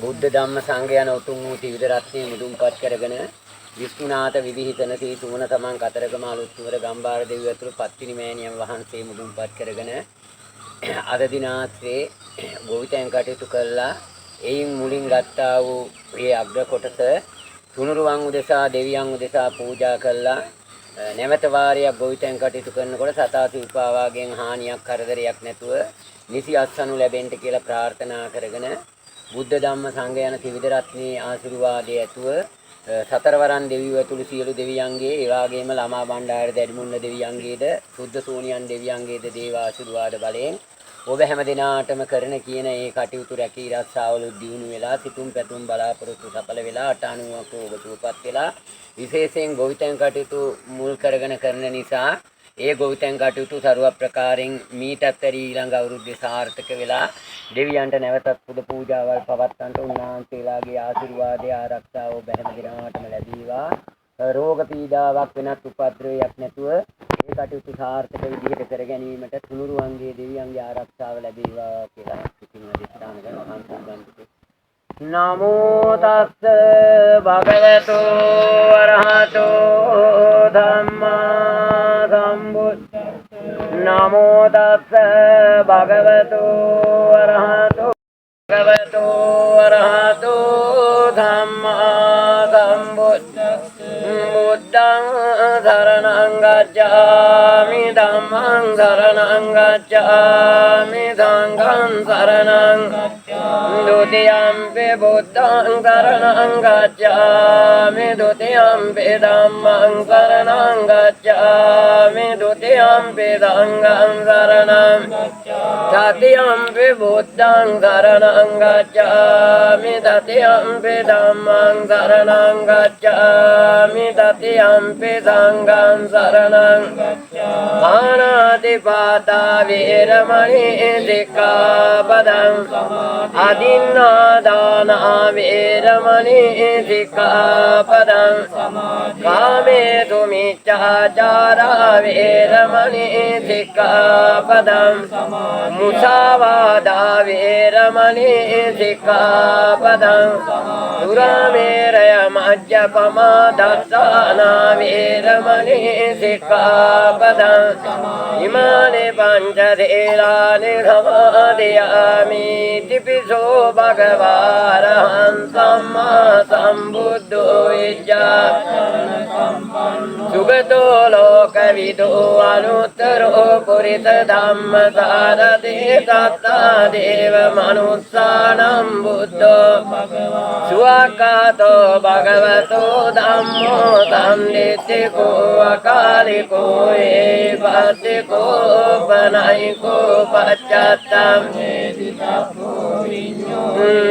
බුද්ධ ධම්ම සංඝ යන උතුම් වූ ත්‍රිවිධ රත්නයේ මුදුන්පත් කරගෙන විස්තුනාත විවිහිතන සී සුමන තමන් කතරගම අලුත්නුවර ගම්බාර දෙවියන් ඇතුළු පත්තිනි මෑණියන් වහන්සේ මුදුන්පත් කරගෙන අද දිනාත්‍රේ ගෝවිතයන් කටයුතු කළා. එයින් මුලින් ගත්තා වූ මේ අග්‍ර කොටස තුනුරුවන් උදෙසා දෙවියන් උදෙසා පූජා කළා. නැවත වාරයක් ගෝවිතයන් කටයුතු කරනකොට සතාසි උපාවාගෙන් හානියක් කරදරයක් නැතුව නිසි අත්සනු ලැබෙන්න කියලා ප්‍රාර්ථනා කරගෙන බුද්ධ ධම්ම සංඝ යන ත්‍රිවිධ රත්නයේ ආශිර්වාදයේ ඇතුව සතරවරන් දෙවියෝ ඇතුළු සියලු දෙවියන්ගේ ඒ වගේම ළමා බණ්ඩාර දැඩිමුන්න දෙවියන්ගේද සුද්ධ සෝනියන් දෙවියන්ගේද දේව ආශිර්වාද බලයෙන් ඔබ හැම දිනාටම කරන කියන ඒ කටයුතු රැකී රස්සාවල දියුණු වෙලා සිතුම් පැතුම් බලාපොරොත්තු සඵල වෙලා අටානුවක් ඔබ සුවපත් වෙලා විශේෂයෙන් ගෝවිතයන් කටයුතු මුල් කරගෙන කරන නිසා ඒ ගෝවිතයන් කටයුතු ਸਰව ප්‍රකාරයෙන් මීටත්තර ඊළඟ අවුරුද්දේ සාර්ථක වෙලා දෙවියන්ට නැවතත් පුද පූජාවල් පවත්වන්නට උන්වහන්සේලාගේ ආශිර්වාදය ආරක්ෂාව ඔබ හැම දිනාටම ලැබීවා. රෝග පීඩාවක් වෙනත් උපද්‍රවයක් නැතුව ඒ කටයුතු සාර්ථක විදිහට කර ගැනීමට තුනුරුවන්ගේ දෙවියන්ගේ ආරක්ෂාව ලැබේවා කියලා සිතින් අධිෂ්ඨාන කරනවා. නමෝ තස්ස භගවතු අරහතෝ ධම්මා සම්බුද්දස්ස නමෝ තස්ස භගවතු අරහතෝ ධම්මා සම්බුද්දස්ස බුද්ධං සරණං ගච්ඡාමි ධම්මං සරණං ගච්ඡාමි සංඝං සරණං ගච්ඡාමි ဒ ුතියම්පි බුද්ධං සරණං ගච්ඡාමි ဒ ුතියම්පි ධම්මං සරණං ගච්ඡාමි ဒ ුතියම්පි සංඝං සරණං ගච්ඡාමි තතියම්පි බුද්ධං සරණං ගච්ඡාමි තතියම්පි ධම්මං සරණං ගච්ඡාමි තතියම්පි සංඝං සරණං ගච්ඡාමි පාණාතිපාතා වේරමණී සික්ඛාපදං අදින්නාදානා වේරමණී සික්ඛාපදං කාමේසු මිච්ඡාචාරා වේරමණී සික්ඛාපදං මුසාවාදා වේරමණී සික්ඛාපදං දුරාමේරය මජ්ජපමා දස්සානා වේරමණී සික්ඛාපදං ඉමානේ පංච සීලානි සමාදියාමි තිපිසෝ භගවාරහං සම්මා සම්බුද්ධෝ විජ්ජා සුගතෝ ලෝකවිදෝ අනුත්තරෝ පුරිත ධම්ම සාරදේ සත්තා දේව මනුස්සානම් බුද්ධෝ සුවක්ඛාතෝ භගවතෝ ධම්මෝ සම්දිත්තිකෝ අකාලිකෝ ඒපස්සිකෝ පනයිකෝ පච්චත්තම්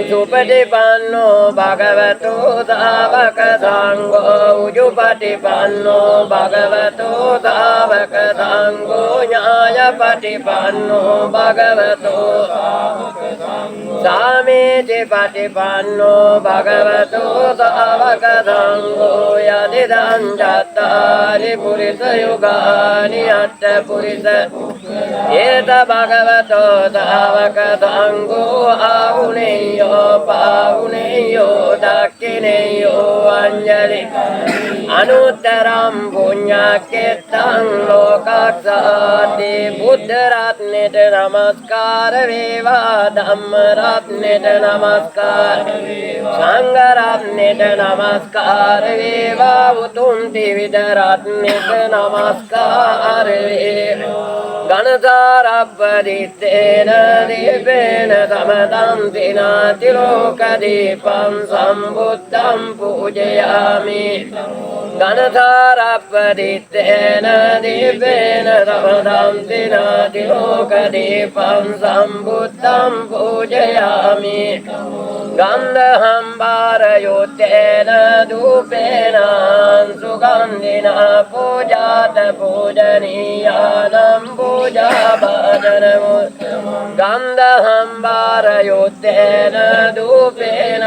සුපටිපන්නෝ භගවතෝ සාවක සංඝෝ උජුපටිපන්නෝ භගවතෝ සාවක සංඝෝ ඥායපටිපන්නෝ භගවතෝ සාවක සංඝෝ සාමේති පටිපන්නෝ භගවතෝ සාවක සංඝෝ යදිදං චත්තාරි පුරිස යුගානි අට්ඨ පුරිස ඒත භගවතෝ සාවක සංඝෝ ආහුනේයෝ පාහුනේයෝ දක්ඛිනේයෝ අංජලි අනුත්තරම් පුඤ්ඤක්ඛෙත්තං ලෝකස්සාති බුද්ධ රත්නෙට නමස්කාර වේවා ධම්ම රත්නෙට නමස්කාර වේවා සංඝ රත්නෙට නමස්කාර වේවා උතුම් ත්‍රිවිධ රත්නෙට නමස්කාර වේවා ගණසාරප්පදිත්තේන දීපේන සමතං තිනාති ලෝකදීපං සම්බුද්ධං පූජයාමි ගණසාරප්පදිත්තේන දීපේන සමතං තිනාති ලෝකදීපං සම්බුද්ධං පූජයාමි गन्धहम्बारयुक्तेन धूपेन सुगन्धिना पूजात पूजनीयानं पूजाभाजनमुत्तमम् गन्धहम्बारयुक्तेन धूपेन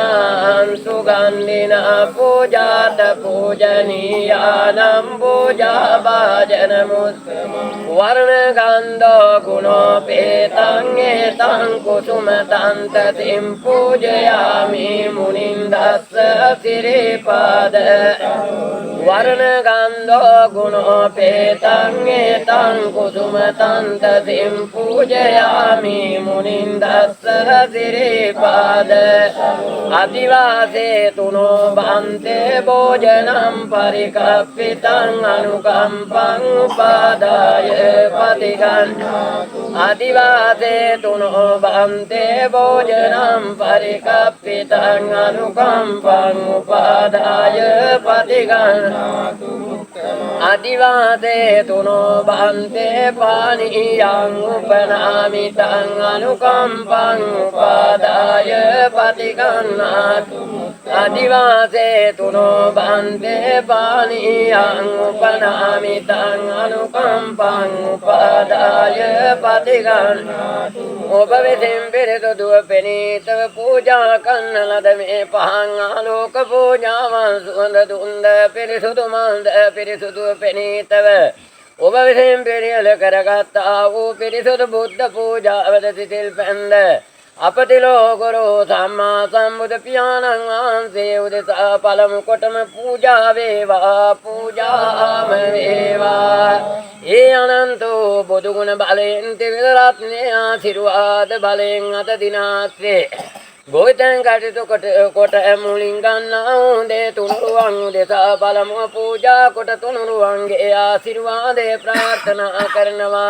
सुगन्धिना पूजात पूजनीयानं पूजाभाजनमुत्तमम् वर्णगन्धो गुणोपेतं एतं कुसुमतं ततिं पूजयामि मुनिन्दस्य सिरेपाद वर्णगन्धो गुणोपेतं एतं कुसुमतं ततिं पूजयामि मुनिन्दस्य सिरेपाद अधिवासे नो भन्ते भोजनं परिकल्पितं अनुकम्पं उपादाय पतिगन् अधिवासे नो भन्ते भोजनं परिकल्पितं अनुकम्पं उपादाय पतिगन् अधिवासे नो भन्ते पानीयं उपनामितं अनुकम्पं उपादाय पतिगन्नात् अधिवासे नो भन्ते पानीयं उपनामितं अनुकम्पं उपादाय पतिगन्नात् उपविधिं विरतुदुपनीत पूजा कन्नलद मे पहांगालोक पूजावान् सुन्दुन्द पिरिसुदुमन्द पिरिसुदुपनीतव उपविधिं पिरियल करगत्तावु पिरिसुद बुद्ध पूजा वदति तिल्पन्द अपतिलो गुरु सम्मा सम्बुद्ध पियानं आंसे उदिता पलम कोटम पूजा वेवा पूजामवेवा ये अनंतो बुद्धगुण बलेन त्रिविधरत्ने आशीर्वाद बलेन अत दिनास्ते गोवितं कटितु कोट मुलिंगन्नां दे तुनुरुवं देता पलम पूजा कोट तुनुरुवंगे आशीर्वादे प्रार्थना करनवा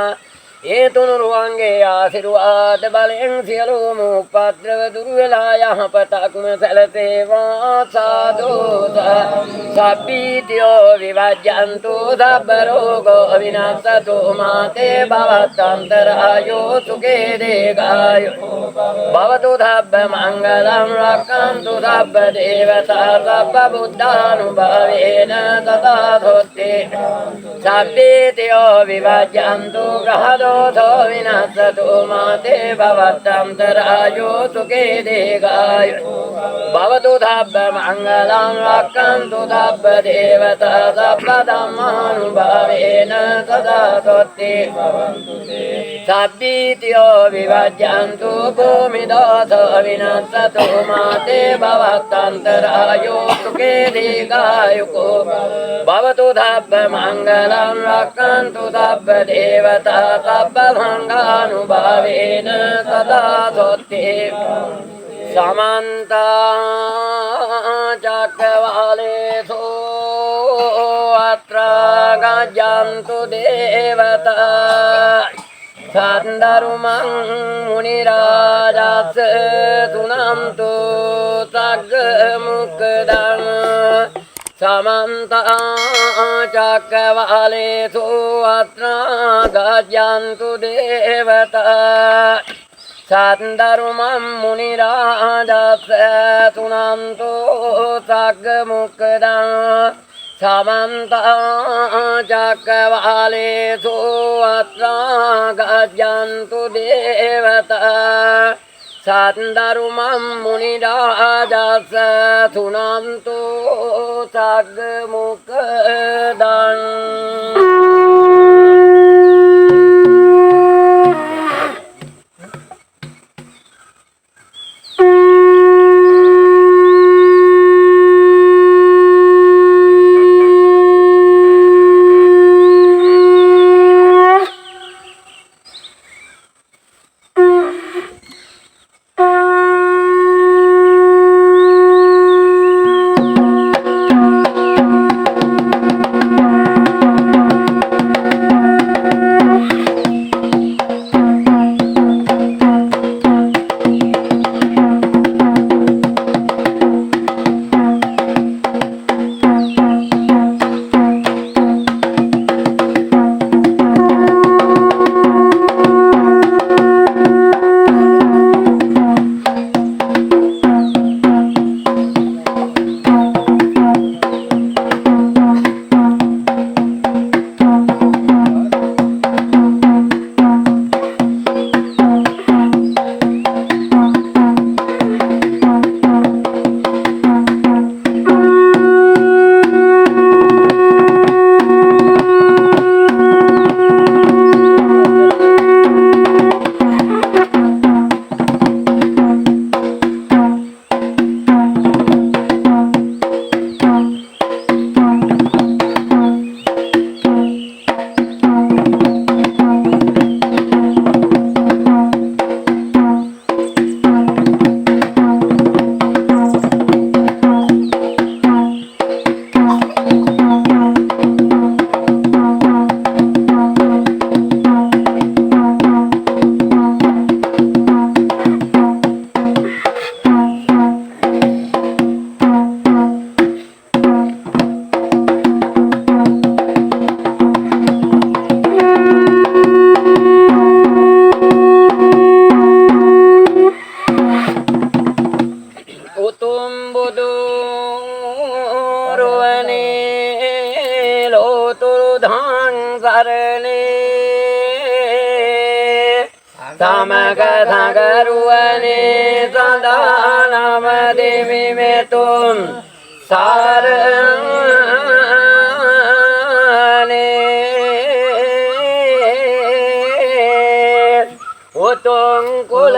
ये तुनुरुवंगे आशीर्वाद बलें सियलुमु उपद्रव दुर्वेलायाः पताकुम सलते वासादोत सपीत्यो विभज्यन्तु सब्बरोगो विनाशतो माते भवतन्तरायो सुखे देगायो भवतु धब्ब मङ्गलं रक्षन्तु धब्ब देवता धब्ब बुद्धानुभावेन तथा धोत्ते सपीत्यो विभज्यन्तु ग्रहदो विनाशतो माते भवतन्तरायो सुखे देगाय भवतु धब्ब मङ्गलं रक्षन्तु धब्ब देवता धब्ब धम्मानुभावेन तथा तोत्ते सद्दीत्यो विभज्यन्तु भूमिदोष विनाशतो माते भवतन्तरायो सुखे देगायुको भवतु धब्ब मङ्गलं रक्षन्तु धब्ब देवता भंगानुभावेन सदा सोत्ते समन्ता चक्रवालेषु अत्र गजन्तु देवता सन्दरुमं मुनिराजस् सुनन्तु सग्मुक्तं समन्ता चक्रवालेषु अत्र गजन्तु देवता सन्दरुमं मुनिराजस् सुनन्तु सग्मुक्तं समन्ता चक्रवालेषु अत्र गजन्तु देवता सन्दरुमं मुनिराजस् सुनन्तु सग्मुक्तं සමග සගරුවනේ සදා නම දෙවි මෙතුම් සාරනේ උතුම් කුල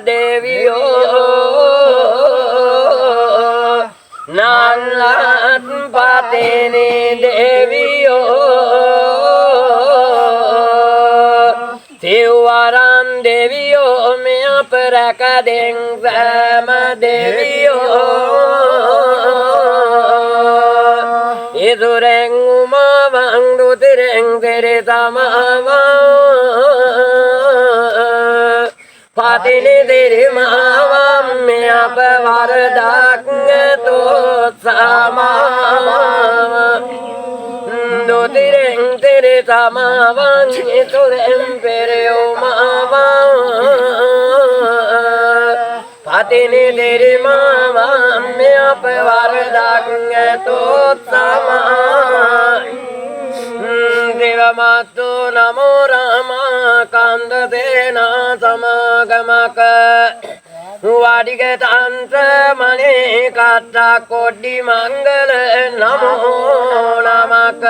දෙවියෝ නන්ලත් පතේනේ දෙවියෝ සිව්වරන් දෙවියෝ මෙය පරකදෙන් සෑම දෙවියෝ ඉදුරෙන් උමවං දුතිරෙන් දෙරේ තමවං පතිනි දෙරිමාවම් මෙය පවරදක් තොත් සමාවං දුතිරෙන් දෙරේ තමවං ඉදුරෙන් පෙරයුමවං පතිනි දෙරිමාවම් මෙය පවරදක් තොත් සමාවං දේවමාතු නමෝ රාමා කන්ද දේනා සමාගමක වාඩිග තන්ත්‍ර මනේ කත්තා කොඩ්ඩි මංගල නමෝ නමක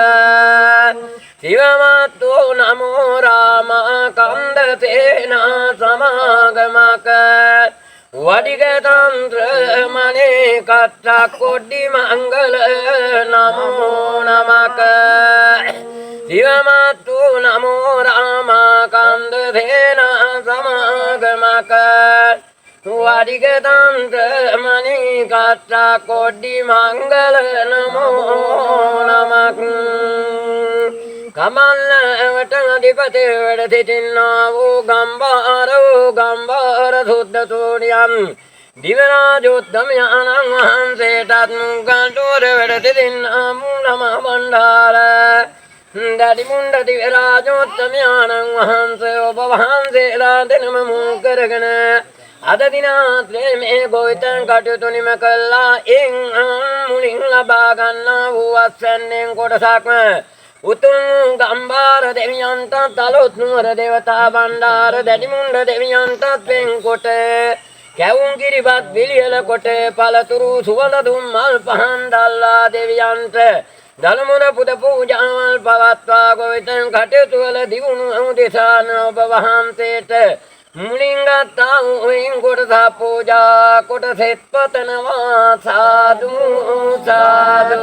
දේවමාතු නමෝ රාමා කන්ද දේනා සමාගමක වාඩිග තන්ත්‍ර මනේ කත්තා කොඩ්ඩි මංගල නමෝ නමක දේවමාතු නමෝ රාමා කන්ද දේනා සමාගමක වාඩිග තන්ත්‍ර මනේ කත්තා කොඩ්ඩි මංගල නමෝ නමක් කමල්ලවට අධිපති වැඩ සිටින්නා වූ ගම්භාර සුද්ධ සූරියන් දිවරාජෝත්තමයන්න් වහන්සේටත් මුගල්තොර වැඩ සිටින්නා වූ නම බණ්ඩාර දඩිමුණ්ඩ දිවරාජෝත්තමයන්න් වහන්සේ ඔබ වහන්සේලා දෙනම මුල් කරගෙන අද දිනාත්‍රේ මේ ගොවිතැන් කටයුතු නිම කළා එන් මුලින් ලබා ගන්නා වූ අස්වැන්නෙන් කොටසක් උතුම් ගම්භාර දෙවියන්ට තලොත් නුවර දේවතා බණ්ඩාර දැඩිමුණ්ඩ දෙවියන්ටත් වෙන්කොට කැවුම් කිරිබත් විලියල කොට පළතුරු සුවඳ දුම් මල් පහන් දල්ලා දෙවියන්ට දලමුණ පුද පූජාවල් පවත්වා ගොවිතැන් කටයුතු වල දියුණු උදෙසා ඔබ වහන්සේට මුලින් ගත්තා වූ කොටස පූජා කොට සෙත් පතනවා සාදු සාදු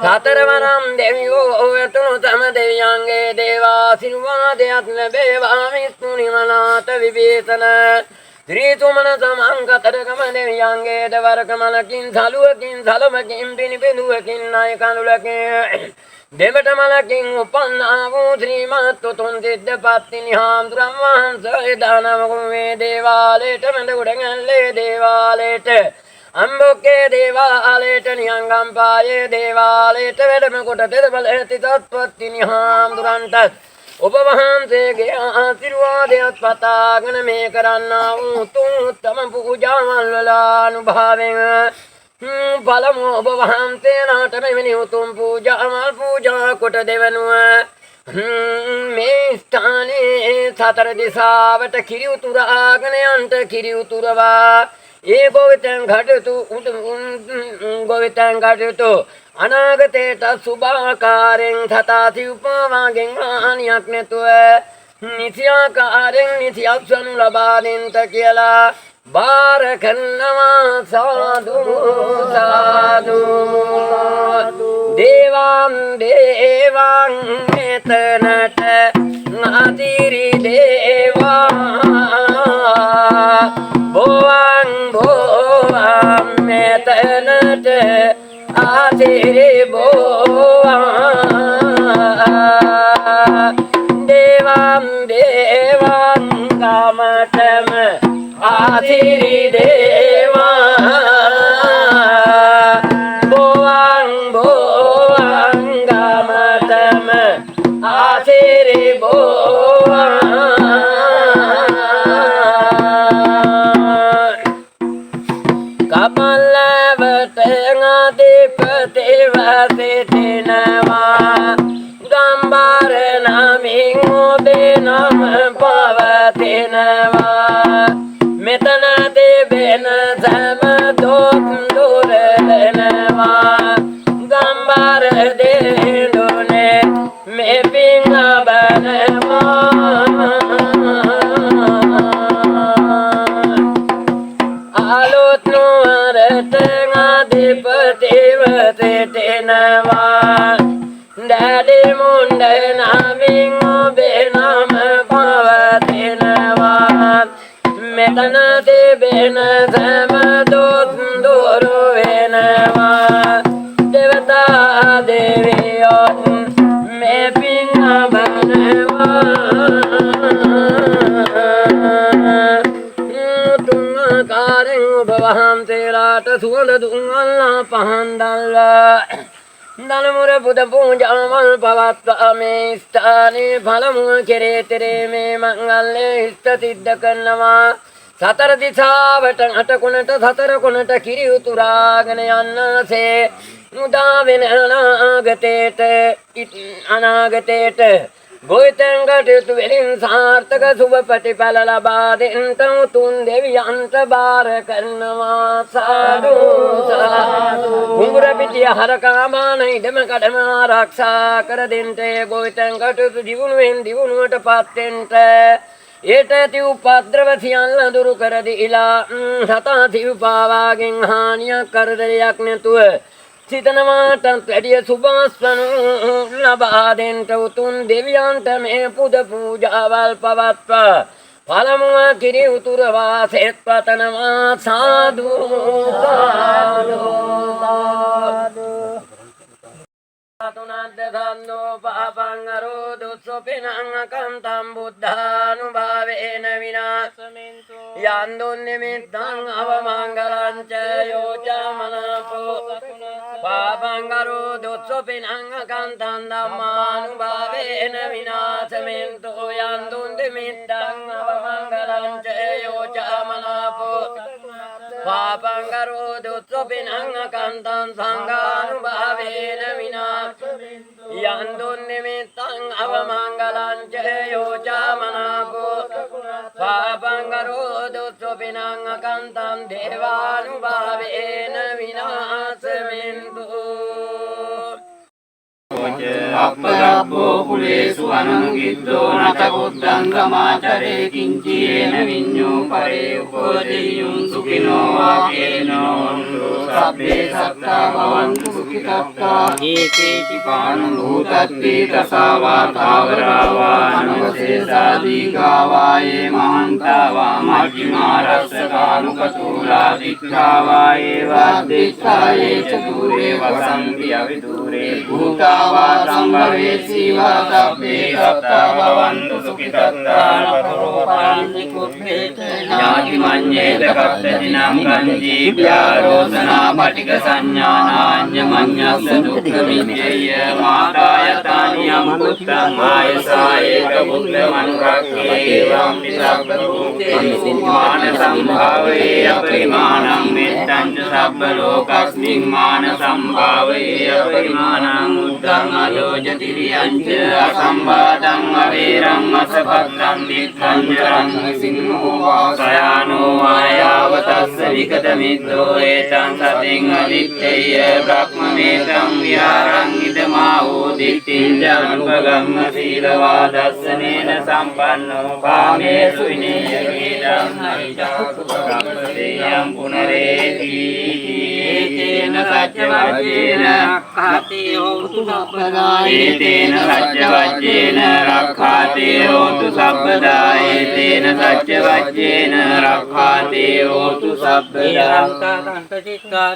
සතරවරම් දෙවියෝ එතුණු තම දෙවියන්ගේ දේවාශිර්වාදයක් ලැබේවා විෂ්ණු නිමනාත විභීෂණ ත්‍රිතුමන සමංගතරකම දෙවියන්ගේ දවරකමලකින් සලුවකින් සලමකින් පිනිපිඳුවකින් නය කඳුලකින් දෙවට මලකින් උපන්නා වූ ශ්‍රීමත් උතුම් සිද්ධ පත්තිනි හාමුදුරන් වහන්සේ දානමකුවේ දේවාලයට මැද උඩගැල්ලේ දේවාලයට අම්බොක්කේ දේවාලයට නියංගම්පායේ දේවාලයට වැඩම කොට දෙදබල ඇති තත්පත්තිනි හාමුදුරන්ටත් ඔබ වහන්සේගේ ආශිර්වාදයක් පතාගෙන මේ කරන්නා වූ උත්තම පූජාවල් වල අනුභවයෙන් පළමු ඔබ වහන්සේලාට මෙවැනි උතුම් පූජාවල් පූජා කොට දෙවනුව මේ ස්ථානයේ සතර දිසාවට කිරි උතුරාගෙන යන්ට කිරි උතුරවා ඒ ගොවිතැන් කටයුතු අනාගතයට සුභාකාරයෙන් තථාති උපවාගෙන් හානියක් නැතුව නිසියාකාරයෙන් නිසියක්ෂණු ලබා දෙන්ට කියලා බාර කරනවා සාදු සාදු දේවං දේවං මෙතනට අදිරි දේවා බෝවං බෝවං මෙතනට අදිරි බෝවා දේවං දේවං ගමතම ආතිරි දේවා බෝවං බෝවං ගමතම ආතිරි බෝවා කමලවට අධිපති වසිටිනවා ගම්භාර නමින් ඔබේ නම පවතිනවා මෙතන තිබෙන සෑම දුක් දුර වෙනවා ගම්බර දෙඳුනේ මේ පිං ලබනවා අලුත් නුවරට අධිපතිව සිටිනවා දැඩි මුණ්ඩ නමින් ඔබේ නම පවතිනවා මෙතන තිබෙන සෑම දුක් දුර වෙනවා දෙවතා දෙවියන් මේ පිං ලබනවා තුන්කාරෙන් ඔබ වහන්සේලාට සුවඳ දුම් අල්ලා පහන් දල්වා දලමුර පුද පූජාවල් පවත්වා මේ ස්ථානයේ පළමුව කෙරේ තෙරේ මේ මංගල්‍ය ඉෂ්ට සිද්ධ කරනවා සතර දිසාවට අටකොණට සතර කොණට කිරි උතුරාගෙන යන්නසේ උදා වෙන අනාගතේට ගොවිතැන් කටයුතු වලින් සාර්ථක සුබ ප්‍රතිඵල ලබා දෙන්නට උතුම් දෙවියන්ට බාර කරනවා සාදු සාදු උඟුර පිටිය හරකාමාන ඉදම කඩම ආරක්ෂා කර දෙන්නට ගොවිතැන් කටයුතු දියුණුවෙන් දියුණුවට පත් වෙන්නට ඒට ඇති උපද්‍රව සියල්ල දුරු කර දීලා සතා සිව්පාවාගෙන් හානියක් කරදරයක් නැතුව සිතනවාටත් වැඩිය සුභාස්වනු ලබා දෙන්නට උතුම් දෙවියන්ට මේ පුද පූජාවල් පවත්වා පළමුව කිරි උතුරවා සෙත් පතනවා සාදු සාදු සාදු තුනද්ද ධන්නෝ පාපං අරෝධුස්සෝ පිනං අකන්තං බුද්ධානුභාවේන විනාශමෙන්තු යන්දුන් නිමිත්තං අවමංගලං ච යෝචමනපෝ පාපං අරෝධුස්සෝ පිනං අකන්තං ධම්මානුභාවේන විනාශමෙන්තු යන්දුන් නිමිත්තං අවමංගලං ච යෝචමනපෝ පාපං අරෝධුස්සෝ පිනං අකන්තං සංඝානුභාවේන විනාශ යන්දුන් නිමිත්තං අවමංගලං ච යෝචාමනාපෝ පාපං කරෝදුස්සෝ පිනං අකන්තං දේවානුභාවේන විනාශමෙන්තු අප්පදබ්බෝ කුලේසු අනුගිද්දෝ නතකුද්දං සමාචරේ කිංචේන විඤ්ඤෝ පරේ උපදෙය්‍යුං සුඛිනෝ වාකේනෝ සබ්බේ සත්තා භවන්තු සුඛිතත්තා ඒකේචි පාන භූතත්ති තසාවා තාවරාවා අනවසේසාදී ගාවායේ මහන්තාවා මජ්ක්‍ධිමා රස්සකානුකතූලා දික්ඛාවා ඒවා දික්ඛායේ චතුරේ වසන්ති අවිදූරේ භූතාවා සම්භවේසීවා සබ්බේ සත්තා භවන්තු සුඛිතත්තා නපරෝපාන්ති කුප්පේත ඥාති මඤ්ඤේත කප්පතිනම් කංජී ව්‍යාරෝසනා පටික සංඥානාඤ්ඤ මඤ්ඤස්ස දුක්ඛ විඤ්ඤය මාතායතානි අම්පුත්තං ආයසායේක බුද්ධ මනුරක්ඛේ එවං විසබ්බ භූතේසු මාන සම්භාවේ අපරිමාණං මෙත්තං ච සබ්බ ලෝකස්මින් මාන සම්භාවේ අපරිමාණං උද්ධං අයෝජති රියං ච අසම්බාධං අවේරං අසපත්තං දික්ඛං චරං සින්නෝ වාසයානෝ ආයාවතස්ස විගත මිද්දෝ ඒතං සතින් අදිත්තේය බ්‍රහ්මමේතං විහාරං ඉදමාවෝ දික්ඛින් ජානුපගම්ම සීලවා දස්සනේන සම්පන්නෝ කාමේසු විනේයකේදං අවිචාසු කම්මදේයං පුනරේති ඒතේන සච්චවච්චේන රක්ඛාති හෝතු සබ්බදා ඒතේන සච්චවච්චේන රක්ඛාති හෝතු සබ්බදා ඒතේන සච්චවච්චේන රක්ඛාති හෝතු සබ්බදා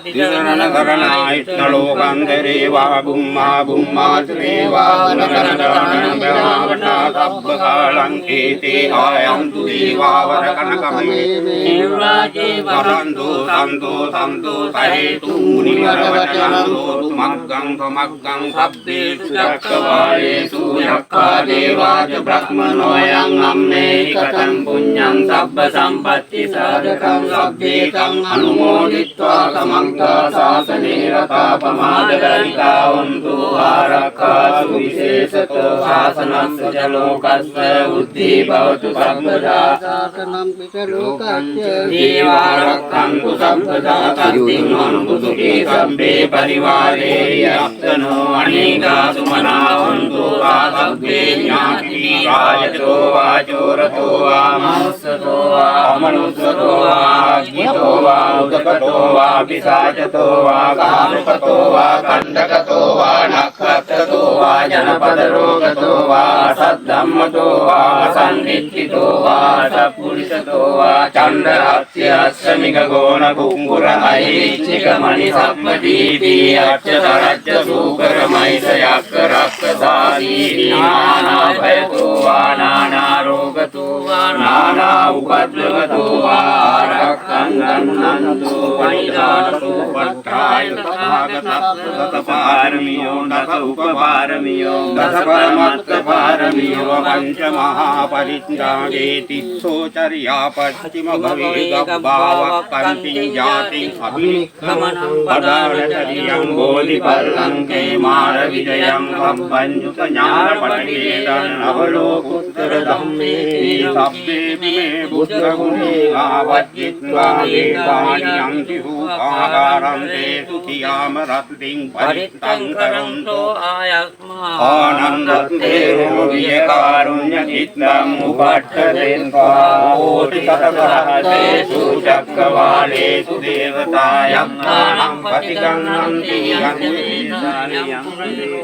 දිසනන කරණායිත්න ලෝකන්තරේ වා බුම්මා බුම්මාත්‍රේ වා නකරණං බ්‍රහ්මණා සබ්බ කාලං ඒතේ ආයන්තු දීවා වරකන කමේ නිරාජේ වරන්තු සන්තෝ සහේතු නිවරවචනෝ මග්ගං පමග්ගං සබ්බේ චක්කවාලේසු යක්ඛා දේවාච බ්‍රහ්මනෝ යං අම්මේ කතං පුඤ්ඤං සබ්බ සම්පත්ති සාධකං සබ්බේකං අනුමෝදිත්වා සමන්තා සාසනේ රතා පමාදගරිකා වන්තු ආරක්ඛාසු විශේෂතෝ ශාසනස්ස ච ලෝකස්ස උද්ධී භවතු සම්පදා සාසනම් පිට ලෝකච්ච දේවාරක්ඛන්තු සම්පදා තත්තිං මනුසුඛේ සම්පේ පරිවාරේ යත්තනෝ අනේකා සුමනාවන්තු ආසබ්බේ ඥාති රාජතෝ වාචෝරතෝ වා මනුස්සතෝ වා අමනුස්සතෝ වා අග්ගිතෝ වා උදකතෝ වා පිසාචතෝ වා කාමකතෝ වා කණ්ඩකතෝ වා නක්ඛත්තතෝ වා ජනපද රෝගතෝ වා අසද්ධම්මතෝ වා අසන්නිට්ඨිතෝ වා සප්පුරිසතෝ වා චණ්ඩහත්ය අස්සමික ගෝණ කුංගුර අයිච්චික මණි සම්පදීපි අච්චතරච්ච සූකර මයිස යක්ක රක්ඛසාදී නානා භයතෝ වා නානා රෝගතෝ වා නානා උපද්‍රවතෝ වා ආරක්ඛං ගන්නන්තෝ පනිදානතෝ පට්ඨාය තථාගතස්ස පාරමියෝ දස උපපාරමියෝ දස පරමත්ත පාරමියෝ පංච මහා පරිත්‍යාගේති සෝචරියා පච්චිම භවේ ගබ්බාවක්ඛන්ති ජාති අභිනික්ඛමනං පදානතරියං බෝධිපල්ලංකේ මාර විජයං කම්පඤ්ඤුත ඥාන පටිච්චේතං අවලෝකුත්තර ධම්මේ සබ්බේ මේ බුද්ධ ගුණේ ආවජ්ජිත්වා ඒකානි යන්ති හූපාකාරං තේසු කියාම රත්තිං පරිත්තං කරන්තෝ ආයස්මා ආනන්දත්තේ රෝගිය කාරුණ්‍ය චිත්තං උපට්ඨදෙන්වා ඕටි සතරහතේසු චක්කවාලේසු දේවතායං නානම් පටිගන්නන්ති යං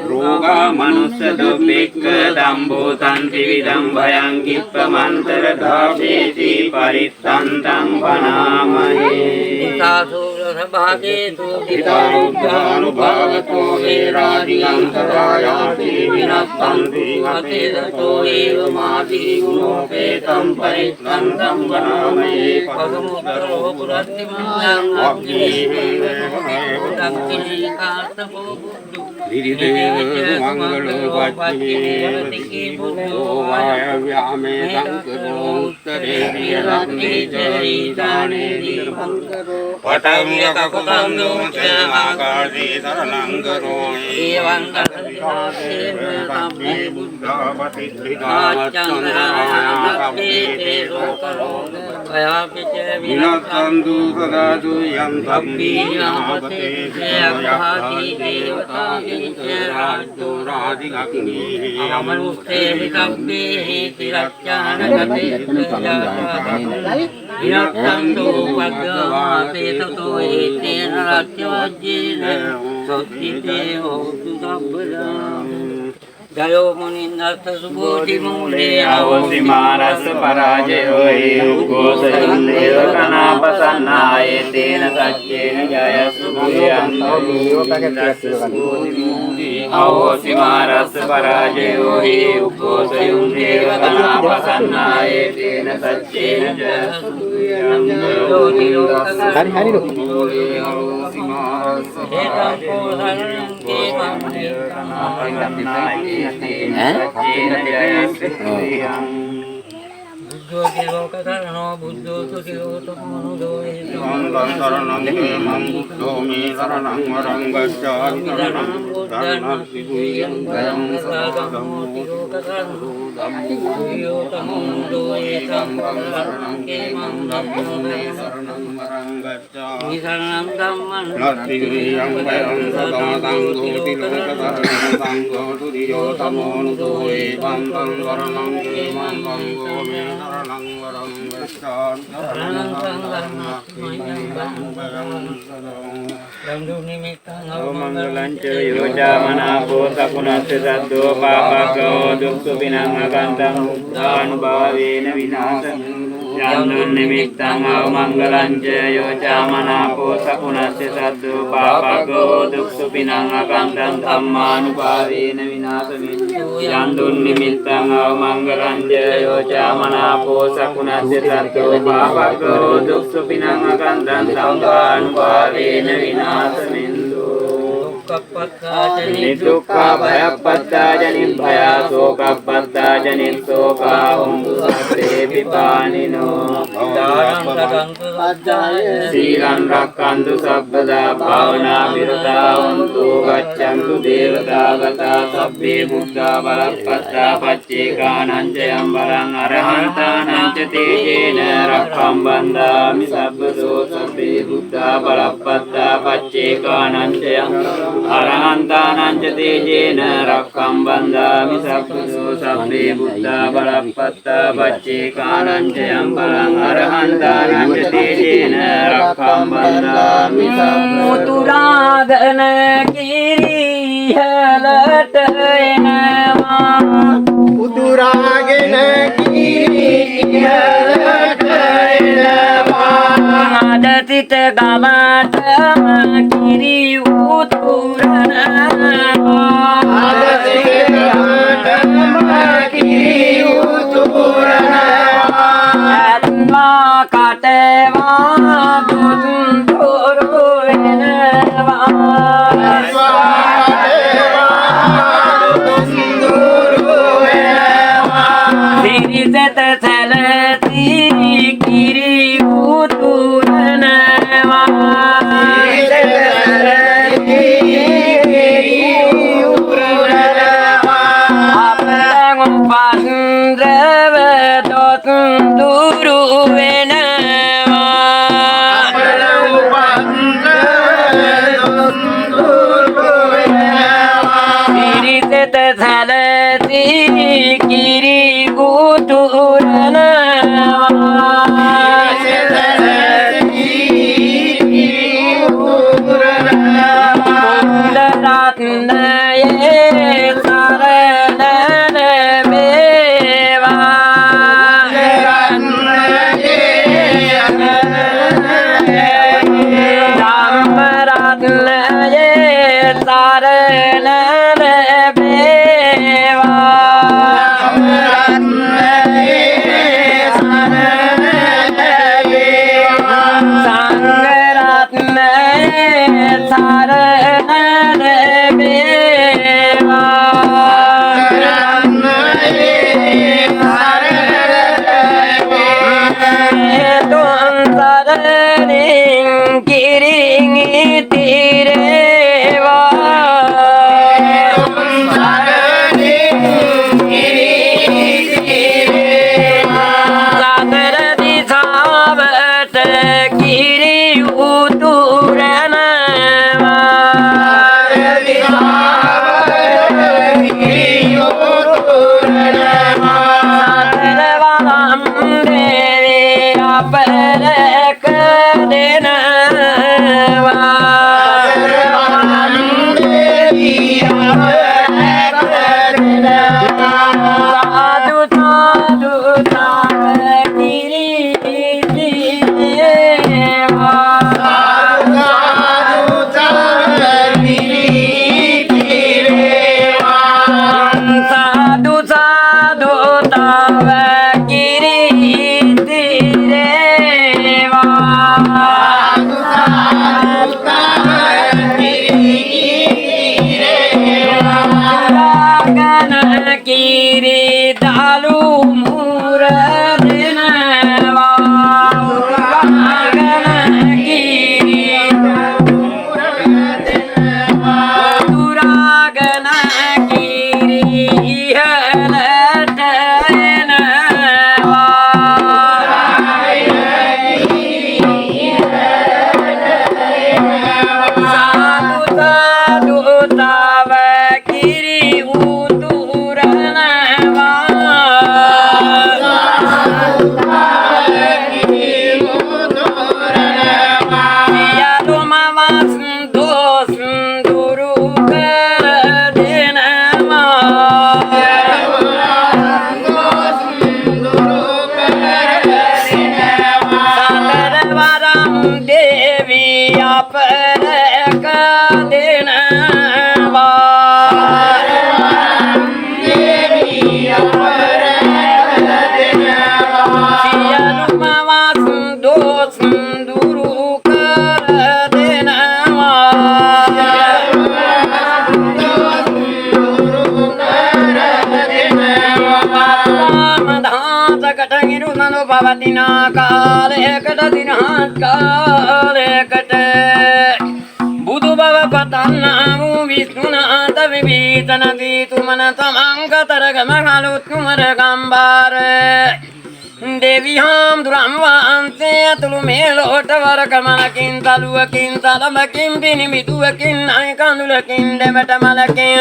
රෝගා මනුස්ස දුක්ඛ දම්බෝ තන්ති විදම් භයං කිප්පමන්තර ධාපේති පරිත්තන්තං වනාමහේ සාසුර සභාගේතු දිතානුභාවතෝ වේරාදිගන්තරායාති විනස්සන්ති අතේතෝ ඒව මාති ගුණෝපේතං පරිත්තන්තං වනාමහේ පදමුත්තරෝ පුරත්තිමං අග්ගේවේවදක්ඛිනීකාර්තපෝ බුද්ධු විරිදේව මංගලෝ පච්චේ බුද්ධෝ වායව්‍යාමේ සංකරෝ උත්තරේ විරත්නේ චරිතානේ දීපංකරෝ පඨවිය කකුලං ආකාශේ සරණං කරෝ ඒවං කර්තේ සම්මේ බුද්ධා පතිත්‍රිකාච්ඡන්දේ ලෝකරෝ අයාපිච විනස්සන්තු සදාතු යම් සම්පීනාපතේ යක්ඛාති දේවතා රාජ්‍යෝ රාජිගක්ඛී අමනුස්සේ විකම්මේ තිරච්ඡාන ගතේ විනස්සන්තු වග්ගවාතේ තතෝ ඒතේන රාජ්‍යවජ්ජේන සොත්තිතේ හෝතු සම්බලං ජයෝ මුනින්නස්ස සුභෝති මූලේ අවසිමාරස්ස පරාජයෝ ඒකෝසයන් දේවකනාපසන්නායේ තේන සච්චේන ජයස්සු භූයන්තෝ අවසිමාරස්ස පරාජයෝ ඒකෝසයන් දේවකනාපසන්නායේ තේන සච්චේන ජයස්සු භූයන්තෝ හරි හරි ඒකං කෝසයන් කේමන්තේ බුද්ධෝ දේවකතරණෝ බුද්ධෝ සුඛියෝතමෝ දෝයේතං සරණං මං බුද්ධෝ මේ සරණං වරං ගච්ඡාමි සරණං බුද්ධං සිද්ධියං ගයං සාගමෝ තිරෝකතරණෝ ධම්මෝයෝතමෝ දෝයේතං සරණං කේමං ධම්මෝ මේ සරණං වරං ගච්ඡාමි සරණං ධම්මං නත්තිරියං වයං සදාතං දෝති ලෝකතරණං සංඝෝ තුරියෝතමෝ නුදෝයේ වන්තං සරණං කේමං ධම්මෝ මේ සරණං වරං ගච්ඡාමි සරණං මංගලං ච යෝජාමනාපෝ සකුණස්ස සද්දෝ පාපකෝ දුක්ඛ විනං අගන්තං උද්ධානුභාවේන විනාශං යම් නිමිත්තං අවමංගලං ච යෝජාමනාපෝ සකුණස්ස සද්දෝ පාපකෝ දුක්ඛ විනං අගන්තං ධම්මානුභාවේන විනාශමිච්ඡු යම් නිමිත්තං අවමංගලං ච යෝජාමනාපෝ සකුණස්ස සද්දෝ පාපකෝ දුක්ඛ විනං අගන්තං ධම්මානුභාවේන විනාශමිච්ඡු නිදුක්ඛා භයප්පත්තාජ නිබ්භයා සෝකප්පත්තාජ නිස්සෝකා හොන්තු සබ්බේ පිපානිනෝ සීලං රක්ඛන්තු සබ්බදා භාවනා විරතා හොන්තු ගච්ඡන්තු දේවතාගතා සබ්බේ බුද්ධා බලප්පත්තා පච්චේකානං චයං වරං අරහන්තානං ච තේජේන රක්ඛම් බන්දාමි සබ්බදෝ සබ්බේ බුද්ධා බලප්පත්තා පච්චේකානං චයං අරහන්තානං ච තේජේන රක්ඛම් බන්දාමි සබ්බදෝ සබ්බේ බුද්ධා බලප්පත්තා පච්චේකානං චයං වරං අරහන්තානං ච තේජේන රක්ඛම් බන්දාමි මුතුරාගන කිරිහලට එනවා උතුරාගෙන කිරිහලට එනවා ආදතිත ගමටම කිරි උතුරනවා ආදතිත ගමටම කිරි උතුරනවා අත්මා කටවා දුන් තොරු වෙනවා සිරිසත සැලසී කිරි උතුරනවා අපරං පන්ද්‍රව දොතුන් දුරු වෙනවා සිරිසත සැලසී කිරි පවතින කාලයකට දිනහත් කාලයකට බුදු බව පතන්නා වූ විසුණුනාථ විභීතන දීතුමන තමන් කතරගම කලුත් කුමර ගම්බාර දෙවිහාම් දුරම් වහන්සේ ඇතුළු මේ ලොවට වරකමලකින් තලුවකින් තලමකින් පිනිමිදුවකින් අය කඳුලකින් දෙමට මලකින්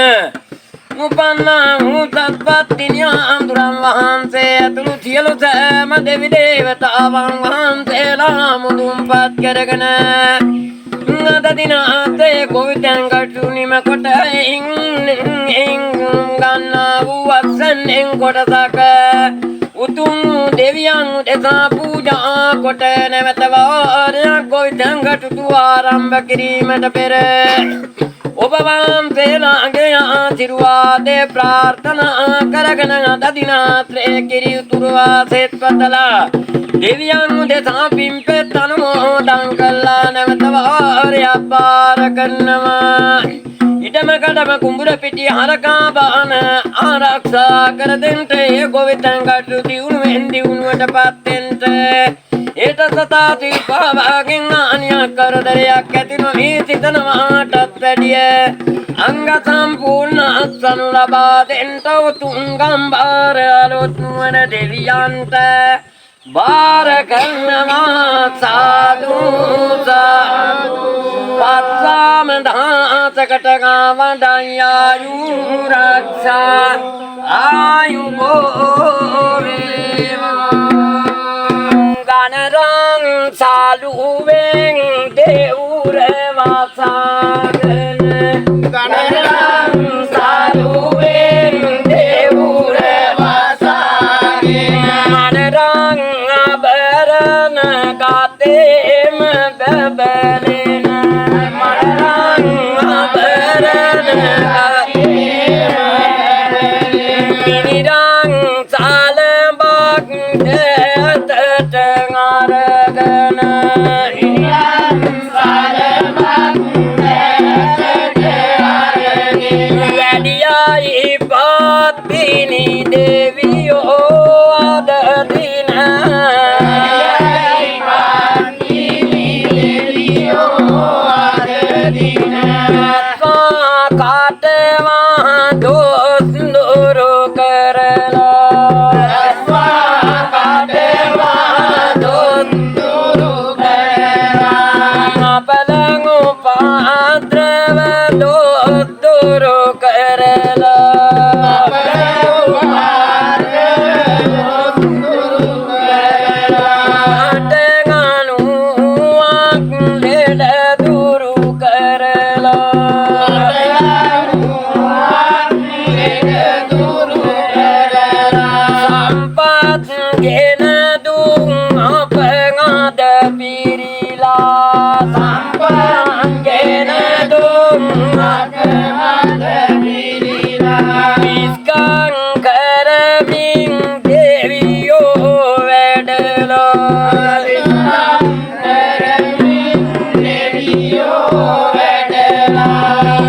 උපන්නා වූ තත්පත්තිනිහාම් දුරම් වහන්සේ ඇතුළු සියලු සෑම දෙවි දේවතාවන් වහන්සේලා මුදුන්පත් කරගෙන අද දින අතේ ගොවිතැන්ගටු නිම කොට ගන්නා වූ අත්සන්නෙන් කොටසක උතුම් දෙවියන් උදෙසා පූජා කොට නැවත වාරයක් ගොවිතැන්ගටු ආරම්භ කිරීමට පෙර ඔබ වහන්සේලාගේ ආශිර්වාදේ ප්‍රාර්ථනා කරගෙන අද දින රාත්‍රියේ කිරි උතුරවා සෙත් පතලා දෙවියන් උදෙසා පින්පෙත් අනුමෝදන් කළා නැවත වාරයක් පාර කරනවා ඉඩම කඩම කුඹුර පිටිය හරකා බාන ආරක්ෂා කර දෙන්ට ඒ ගොවිතැන්ගටු දියුණුවෙන් දියුණුවට පත් වෙන්ට ඒට සතා තිල්පාවාගෙන් ආනියක් කරදරයක් ඇති නොවී සිතනවාටත් වැඩිය අංග සම්පූර්ණ අත්සනු ලබා දෙන්ට උතුම් ගම්බාර අලුත් නුවර දෙවියන්ට බාර කරනවා සාදු සාදු පත්සාම දාසකට ගවඩයි ආයුරක්ෂා ආයුබෝ වේවා ගණරං සාලුවෙන් දෙවුර වාසාගෙන ගණරං සාලුවෙන් දෙවුර වාසාගෙන මනරං අබරණ ගතේම බබලෙන මනරං අබරණ ගතේම සාලබක් දෙතට අරගෙන වැඩියයි පත්තිනි දෙවියෝ අද දින කාටවා දොස් දුරු කරලා පලඟු පාත්‍රව දොස් දුරු කරලා අටගනුවක් ලෙඩ දුරු සම්පත් ගෙන දුම් අප ගඳ පිරිලා සම්පත් ගෙන දුම් අප ගඳ පිරිලා විස්කං කරමින් දෙවියෝ වැඩලා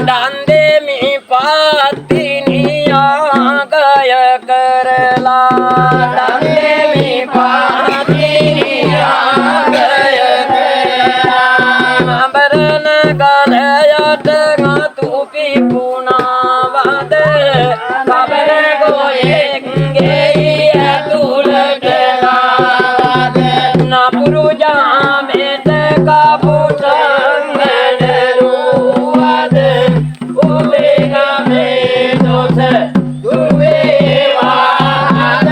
දන් දෙමි පත්තිනි ආගය කරලා දන් දෙමි පත්තිනි ආගය කරලා අඹරන ගලයට ගතු පිපුණාවද කබර ගොයෙක්ගේ ඇතුළට ආවද නපුරු ජාමෙට කපුටන් වැඩරුවද ඔබේ ගමේ දොස දුවේවාද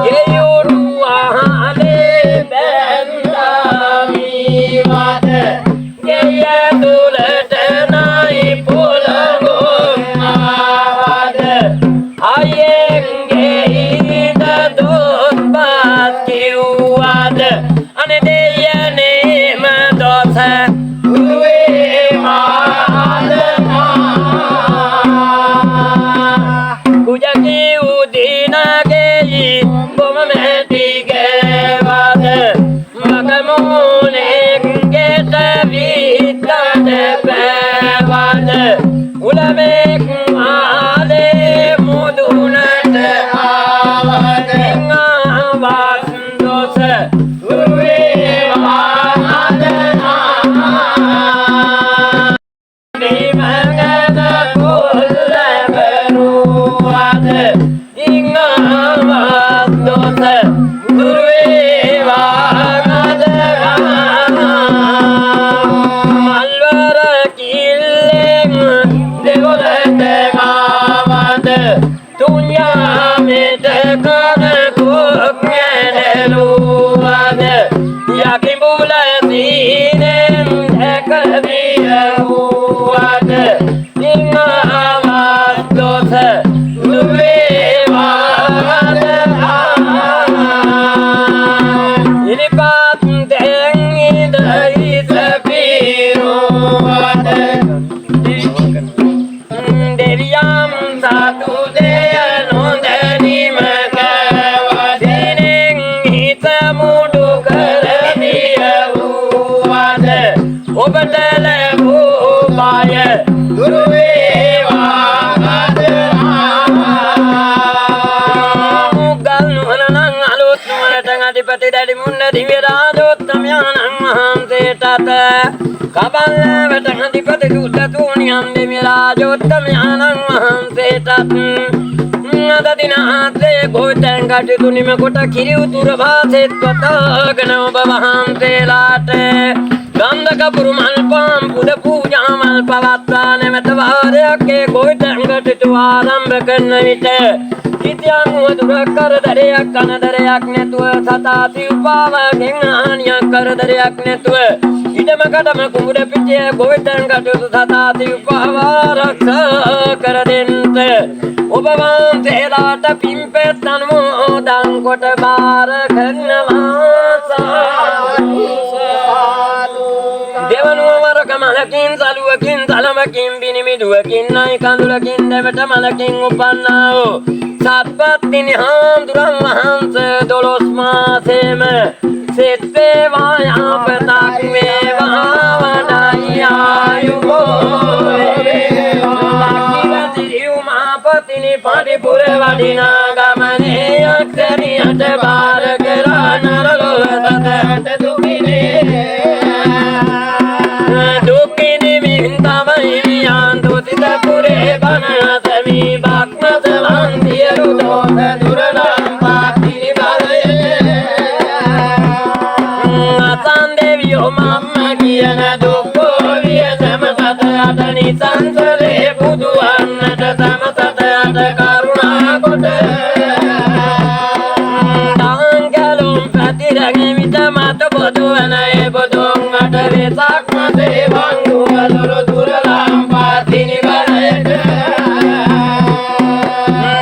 ගෙයුරු අහලේ බැන්දාමීවද ගෙය තුළට නයි පොළඟුම් ආවද අයෙන්ගේ ඉද දොස් බත් කිව්වද අනේ දෙයනේම දොස දුවේවාද කුජකි උදිනගෙයි බොම මැටිගේවද මගමුණෙක් ගෙට විත්තට පැවද උලමෙක් ආලේ මුදුනට කොට කිරි උතුර වාසෙත් පතාගෙන ඔබ වහන්සේලාට ගන්ධ කපුරු මල් පාන් පුද පූජා මල් පවත්වා නැවත වාරයක් ඒ ගොවිතැන්කට ආරම්භ කරන විට කිතියන් දුරක් කරදරයක් අනදරයක් නැතුව සතා සිව්පාවගෙන් හානියක් කරදරයක් නැතුව ඉඩමකටම කුඹුර පිටිය ගොවිතැන්කට සතා සිව්පාව ආරක්ෂා කර දෙන්නට ඔබ වහන්සේලාට පින්පෙත් අනුමෝදන් කොට බාර කරනවා දෙවනුවර කමලකින් සලුවකින් තලමකින් බිනිමිදුවකින් නයි කඳුලකින් දෙවට මලකින් උපන්නා වූ සත්පත්තිනි හාමුදුරන් වහන්සේ 12 මාසෙම සෙත් වේවා යහපතක් වේවා වඩයි ආයුබෝ පතිනි පරිපුර වඩිනා ගමනේ අක්ෂරියට බාර කරා නරලොව සතට දුකිනි මින් තමයි මියන් දුතිත පුරේ බනසමි බක්මත වන්දියරු දෝත දුරනම් පාතිනි බලයේ අතන් දෙවියෝ මම්ම කියන දුක්ඛෝ වියසම සත අතනි සංසරේ බුදුවන්නට තම කරුණා කොට දාංගලොම් ප්‍රතිරංග විත මත බොදුවනයේ බොදුන් අට වෙසක් මතේ වංගු වලුරු දුරලම් පාතිනි බලයට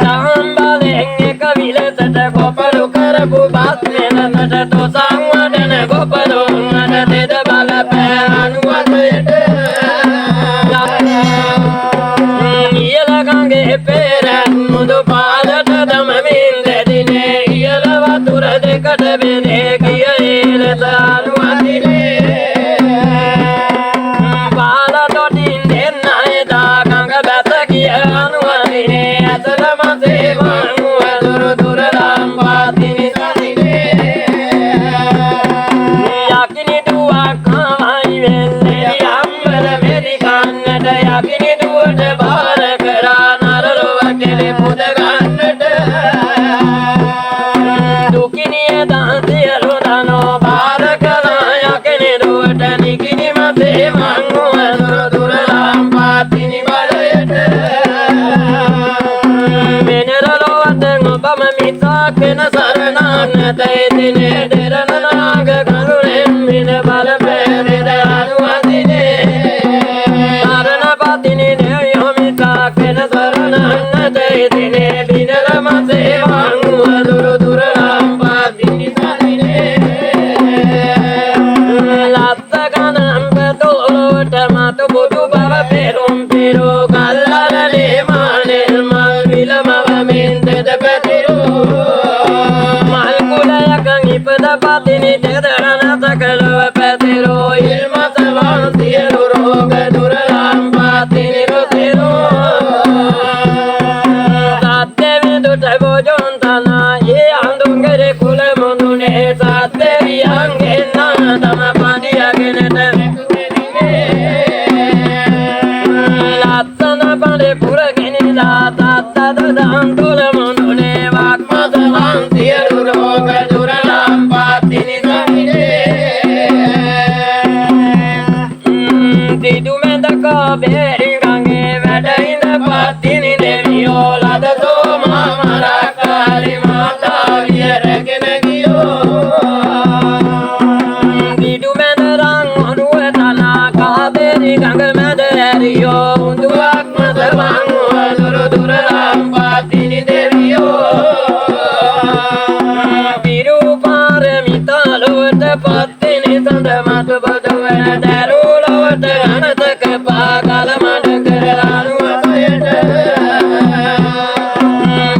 දාම්බලෙන් එක විලසට කොපලු කරපු බත් මෙලසට තොසං වඩන කොපලුන් අට දෙද බලපෑ අනුවතයට ඊළඟගේ පෙරන් මුදු පාදට දමමින් දෙදිනේ ඉහළ වතුර දෙකට බෙදේ කිය ඊලස අනුවදිනේ පාද තොටින් දෙන්න එදා ගඟ බැස කිය අනුවදිනේ ඇතල මසේ වංගුව දුරු දුරලම් පාතිනි සදිනේ යකිනි දුවක් හමයි වෙල්ලේ අම්බල මෙරි කන්නට යකිනි දුවට බාර කරා නරලොව කෙලෙ පුද ගන්නට දුකිනිය දාතියලු දනෝ බාර කරා යකිනි දුවට නිකිනි මසේ මංගුව දුරු දුරලම් පාතිනි බලයට මෙනරලොවට ඔබම මිසක් වෙන සරණක් නැත එදිනේ දෙරණ නාග කරුණෙන් මින බල පෙරෙද අනුවදිනේ සරණ පතිනි දෙවියෝ මිසක් වෙන සරණක් නැත එදිනේ දිනර මසේ වංගුව දුරු දුරලම් පාතිනි සදිනේ ලත්ත ගනම් පතෝලොවට මතු බුදු බව පෙරුම් පෙරෝ කල්ලලේ මානෙල් මල් විලමව මින් දෙද පැතිරෝ මල් කුලයකන් ඉපද පතිනි දෙදරණ සකලව පැතිරෝ ඉල්මත වන්සියලු රෝග දුරලම් පාතිනි රුසිරෝ සත්‍යවිදුට බොජොන් තනා ඒ අඳුන්ගරේ කුල මුදුනේ සත්‍යවියන්ගෙන් තම පදියගෙනට ලස්සන පඩේ පුරගෙනලා තත්තද දන්ත තුල මුදුනේ වක්මසවන් සියලු රෝග දුරලම් පාතිනි දිදු මැදක බේරි ගඟේ වැඩ ඉඳ පාතිනි දෙවියෝ ලද සෝමා මරකාරි මාතා විරගෙන ගියෝ දිදු මැද රන් ඔරුව තලා කාබේරි ගඟ මැද ඇරියෝ උඳුවක් මසවන් දුරු දුරලම් පාතිනි දෙවියෝ විරූපාරමිතා ලොවට පත්තිනි සඳ මත බදව දරුලොවට අනතක පාගල මඩ කරලානු අපයට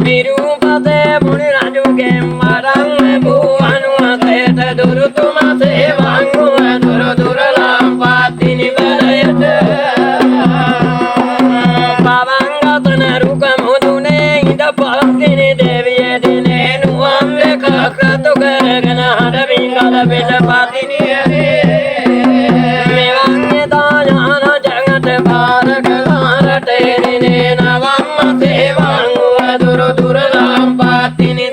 විරූපතේ මුනි රජුගෙන් වරන් ලැබූ අනුවතයට දුරුතුමසේ වංගුව දුරු දුරලම් පාතිනි බලයට පවංගතන රුක මුදුනේ ඉඳ පත්තිනි දෙවිය දිනේ නුවම් දෙක ක්‍රතු කරගෙන හඩමින් ගල පිට පතිනි මෙවන් දායන ජගත පාරක රටේ දිනේ නවම්ම සේවංගුව දුරු දුරලම් පාතිනි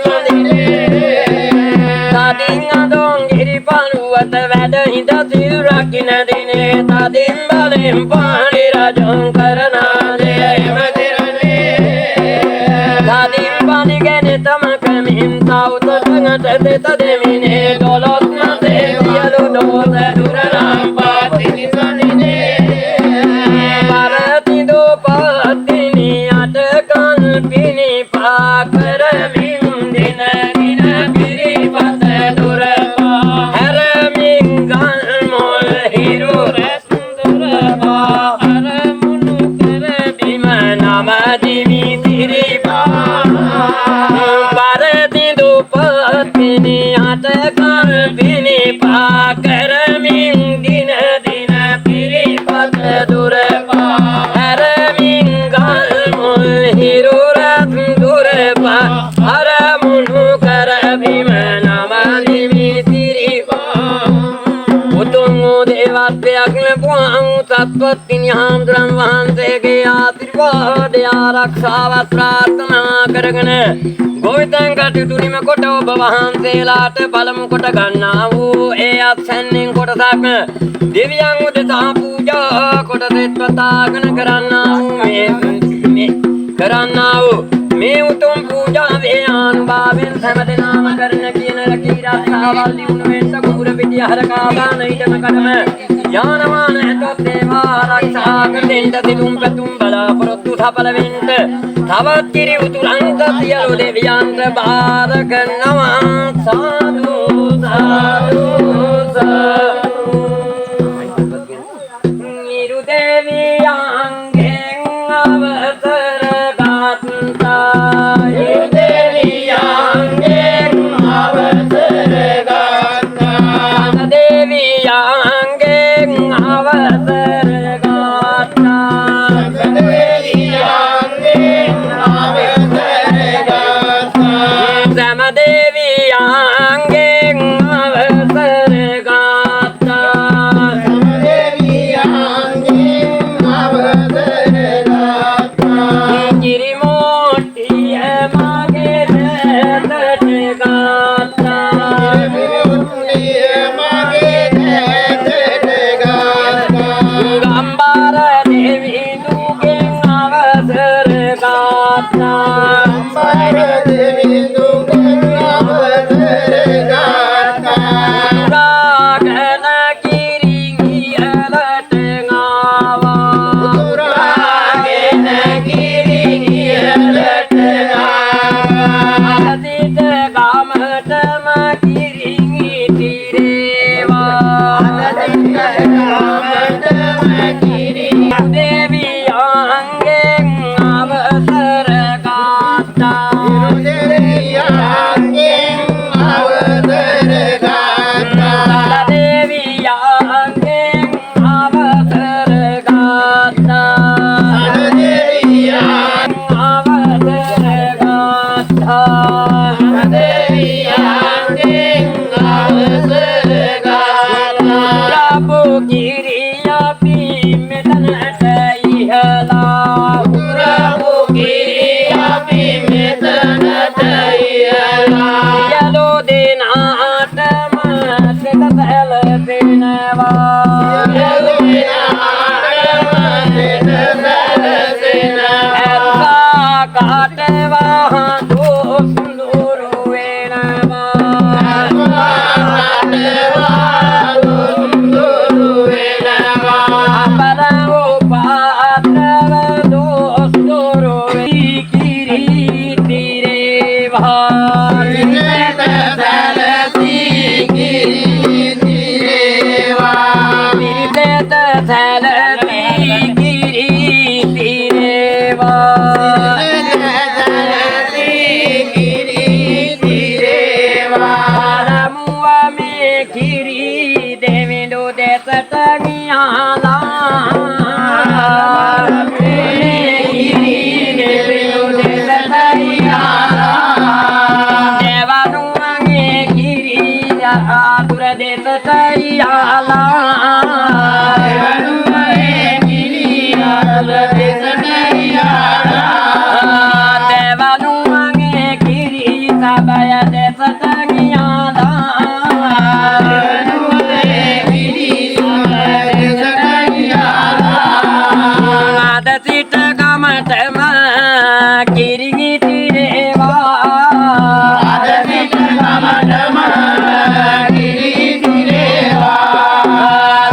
තදින් අදොන් ගිරිපණුවත වැඩ හිඳ සිල් රකින්න දිනේ තදින් බලෙන් පාණි රජොන් කරනාදය එම තදින් පනිගෙන තමක මින් තවුත ටඟට දෙත දෙමිනේ දොළොස් මසේ සියලු දෝෂ දුරලම් පාතිනි පරති දෝපතිනි අටකල් පිණි පාකරමින් දින දින පිරිපත දුරපා හැරමින් ගල් මොල් හිරු රැස් දුරපා අරමුණු කර බිම නම දිවි සිරිපා පරති දෝපතිනි අටකල් පිණි පාකරමින් දින දින පිරිපත දුරපා හැරමින් ගල් මුල් හිරු රැස් දුරපා අරමුණු කර බිම නම දිවි සිරිපා උතුම් වූ දේවත්වයක් ලැබුවා සත්වත්තිනි හාමුදුරන් වහන්සේගේ ආශිර්වාදය ආරක්ෂාවත් ප්‍රාර්ථනා කරගෙන ගෝවිතං කටයුතු නිම කොට ඔබ වහන්සේලාට පළමු කොට ගන්නා වූ ඒ අත්සැන්නෙන් කොටසක් දෙවියන් උදෙසා පූජා කොට සෙත්වතාගෙන කරන්නා වූ මේ උතුම් පූජාවේ ආනුභාවයෙන් හැමදෙනාම කරන කියන රකී රක්ෂාවල් දිනුන වෙන්න කුඹුර පිටිය හරකාදාන ඊටම කඩම යානවාන ඇතොත් දේවා ආරක්ෂා කරෙන්න සිතුම් පැතුම් බලාපොරොත්තු සඵල වෙන්න තවත් කිරි උතුරන්ට සියලු දෙවියන්ට බාර කරනවා සාදු සාදු සාදු නිරු දෙවියන්ගෙන් අවසර ගත්තා නිරු දෙවියන්ගෙන් අවසර ගත්තා දෙවියන්ගෙන් අවසර ගත්තා දෙවියන්ගෙන් අවසර ගත්තා සම දෙවියන්ගෙන් අවසර ගත්තා දෙවියන්ගෙන් අවසර ගත්තා කිරිමෝටිය මගේ නැතට ගත්තා කිරිමෝටිය මගේ නැතට ගත්තා ගම්බාර දෙවි දුගෙන් අවසර ගත්තා ගම්බාර දෙවි දුගෙන් අවසර ගත්තා රාගන කිරිගියලට ආවා රාගන කිරිගියලට ආවා අදිත ගමටම කිරිගි තිරේවා අදිත ගමටම කිරිගි දෙවියන්ගෙන් අවසර ගත්තා දෙවියන්ගෙන් අවසර ගත්තා දෙවියන්ගෙන් අවසර ගත්තා දෙවියන් අවසර ගත්තා දෙවියන්ගෙන් අවසර ගත්තා ප්‍රභු කිරියපි මෙතනට ඉහලා ප්‍රභු කිරියපි මෙතනට සියලු දෙනාටම සිත සැලසෙනවා ඇත්තා කාටවා දොස් දුරු වෙනවා අපරෝ පාත්‍රව දොස් දුරු වෙයි කිරීති රේවා පිරිතට සැලසී කිරීති රේවා පළමුව මේ කිරි දෙවිඳු දෙසට ගියාලා දෙවනුවගේ කිරි ආතුර දෙසට දෙවනුවගේ කිරි සබය දෙසට අද සිට ගමටම කිරිගිටි රේවා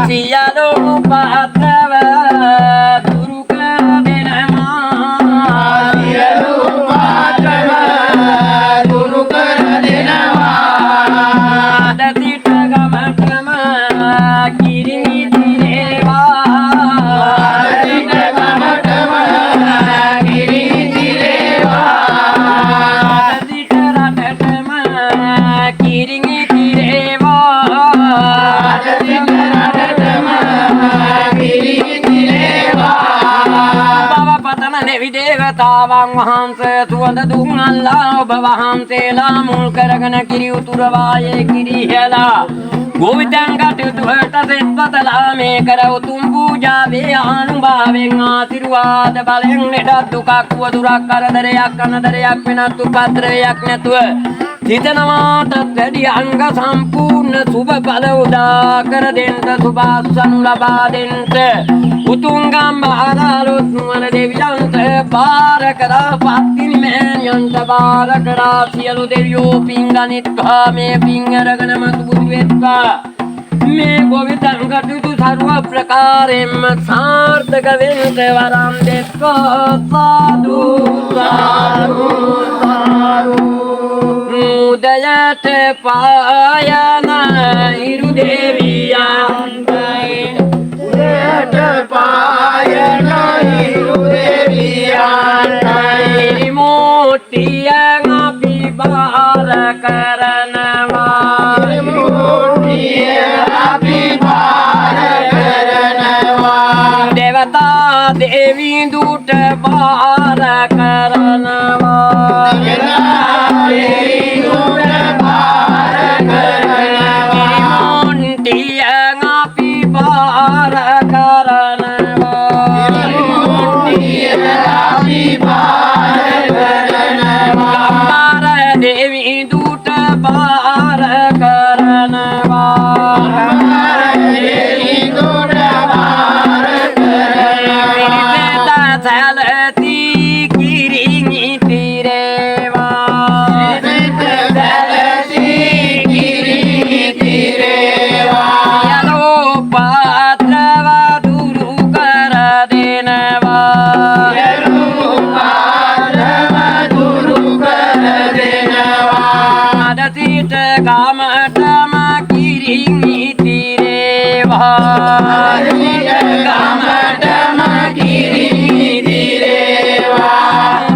සියලු පාත්‍රව දුරු කර දෙනවා අද සිට ගමටම කිරිගිටි දේවතාවන් වහන්සේ සුවඳ දුම් අල්ලා ඔබ වහන්සේලා මුල් කරගෙන කිරි උතුරවායේ කිරි හැලා ගෝවිතං කටයුතුවට සෙත්වතලා මේ කර උතුම් පූජාවේ ආනුභාවයෙන් ආශිර්වාද බලෙන් නෙඩ දුකක් වදුරක් කරදරයක් අනදරයක් වෙනත් උපද්‍රවයක් නැතුව සිතනවාට වැඩි අංග සම්පූර්ණ සුබ බල උදා කර දෙන්න සුභාසනු ලබා දෙන්න උතුම් ගම්බහරලොත් නුවර දෙවියන්ට බාර කරා පත්තිනි මෑණියන්ට බාර කරා සියලු දෙවියෝ පින් ගනිත්වා මේ පින් අරගෙනම දුරු වෙත්වා මේ ගෝවිතං කටයුතු සර්ව ප්‍රකාරයෙන්ම සාර්ථක වෙන්න වරම් දෙත්වා සාදු සාදු සාදු උදයට පායන ඉරු දෙවියන්ට මෝටියන් අපි බාර කරනවා දේවතා දෙවිඳුට බාර කරනවා මෝටියන් අපි බාර දෙවිඳුට බාර කරනවා පිරිත සැලසී කිරිගිටි රේවා යලෝ පාත්‍රව දුරු කර දෙනවා සිට ගමටම කිරිගිටි රේවා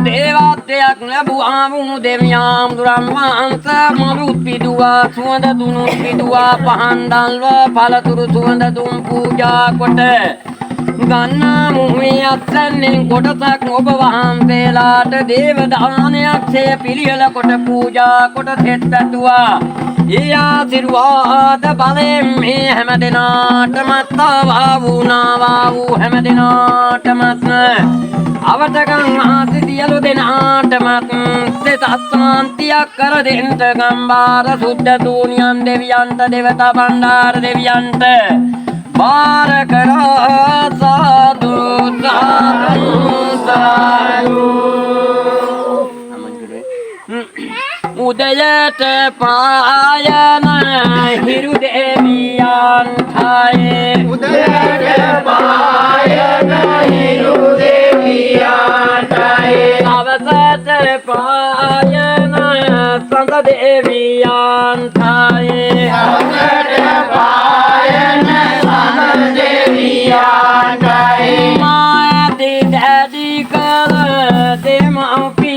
දේවත්වයක් ලැබුවාම දෙවියන් දුරන් වහන්සේ මලුත් පිදුවා සුවඳ දුනුත් පිදුවා පහන් දල්ව පළතුරු සුවඳ දුම් පූජා කොට ගන්නා මුහුවේ අත්සන්නෙන් කොටසක් ඔබ වහන්සේලාට දේව දානයක් සේ පිළියෙල කොට පූජා කොට සෙත් පැතුවා ඒ ආශිර්වාද බලයෙන් මේ හැම දිනාටම තාවා වූ හැම දිනාටම අවටකම් ආසි සියලු දෙනාටමත් සත්සාන්තියක් කර දෙන්න ගම්බාර සුද්ධ තූනියන් දෙවියන්ට දෙවතා බණ්ඩාර දෙවියන්ට බාර කරා සාදු සාදු සාදු උදයට පායන හිරු දෙවියන්ටයි උදයට පායන හිරු දෙවියන්ටයි අවසට පායන සඳ දෙවියන්ටයි අවසට පායන සඳ දෙවියන්ටයි මාති දැඩි කල දෙමව්පියන්ටයි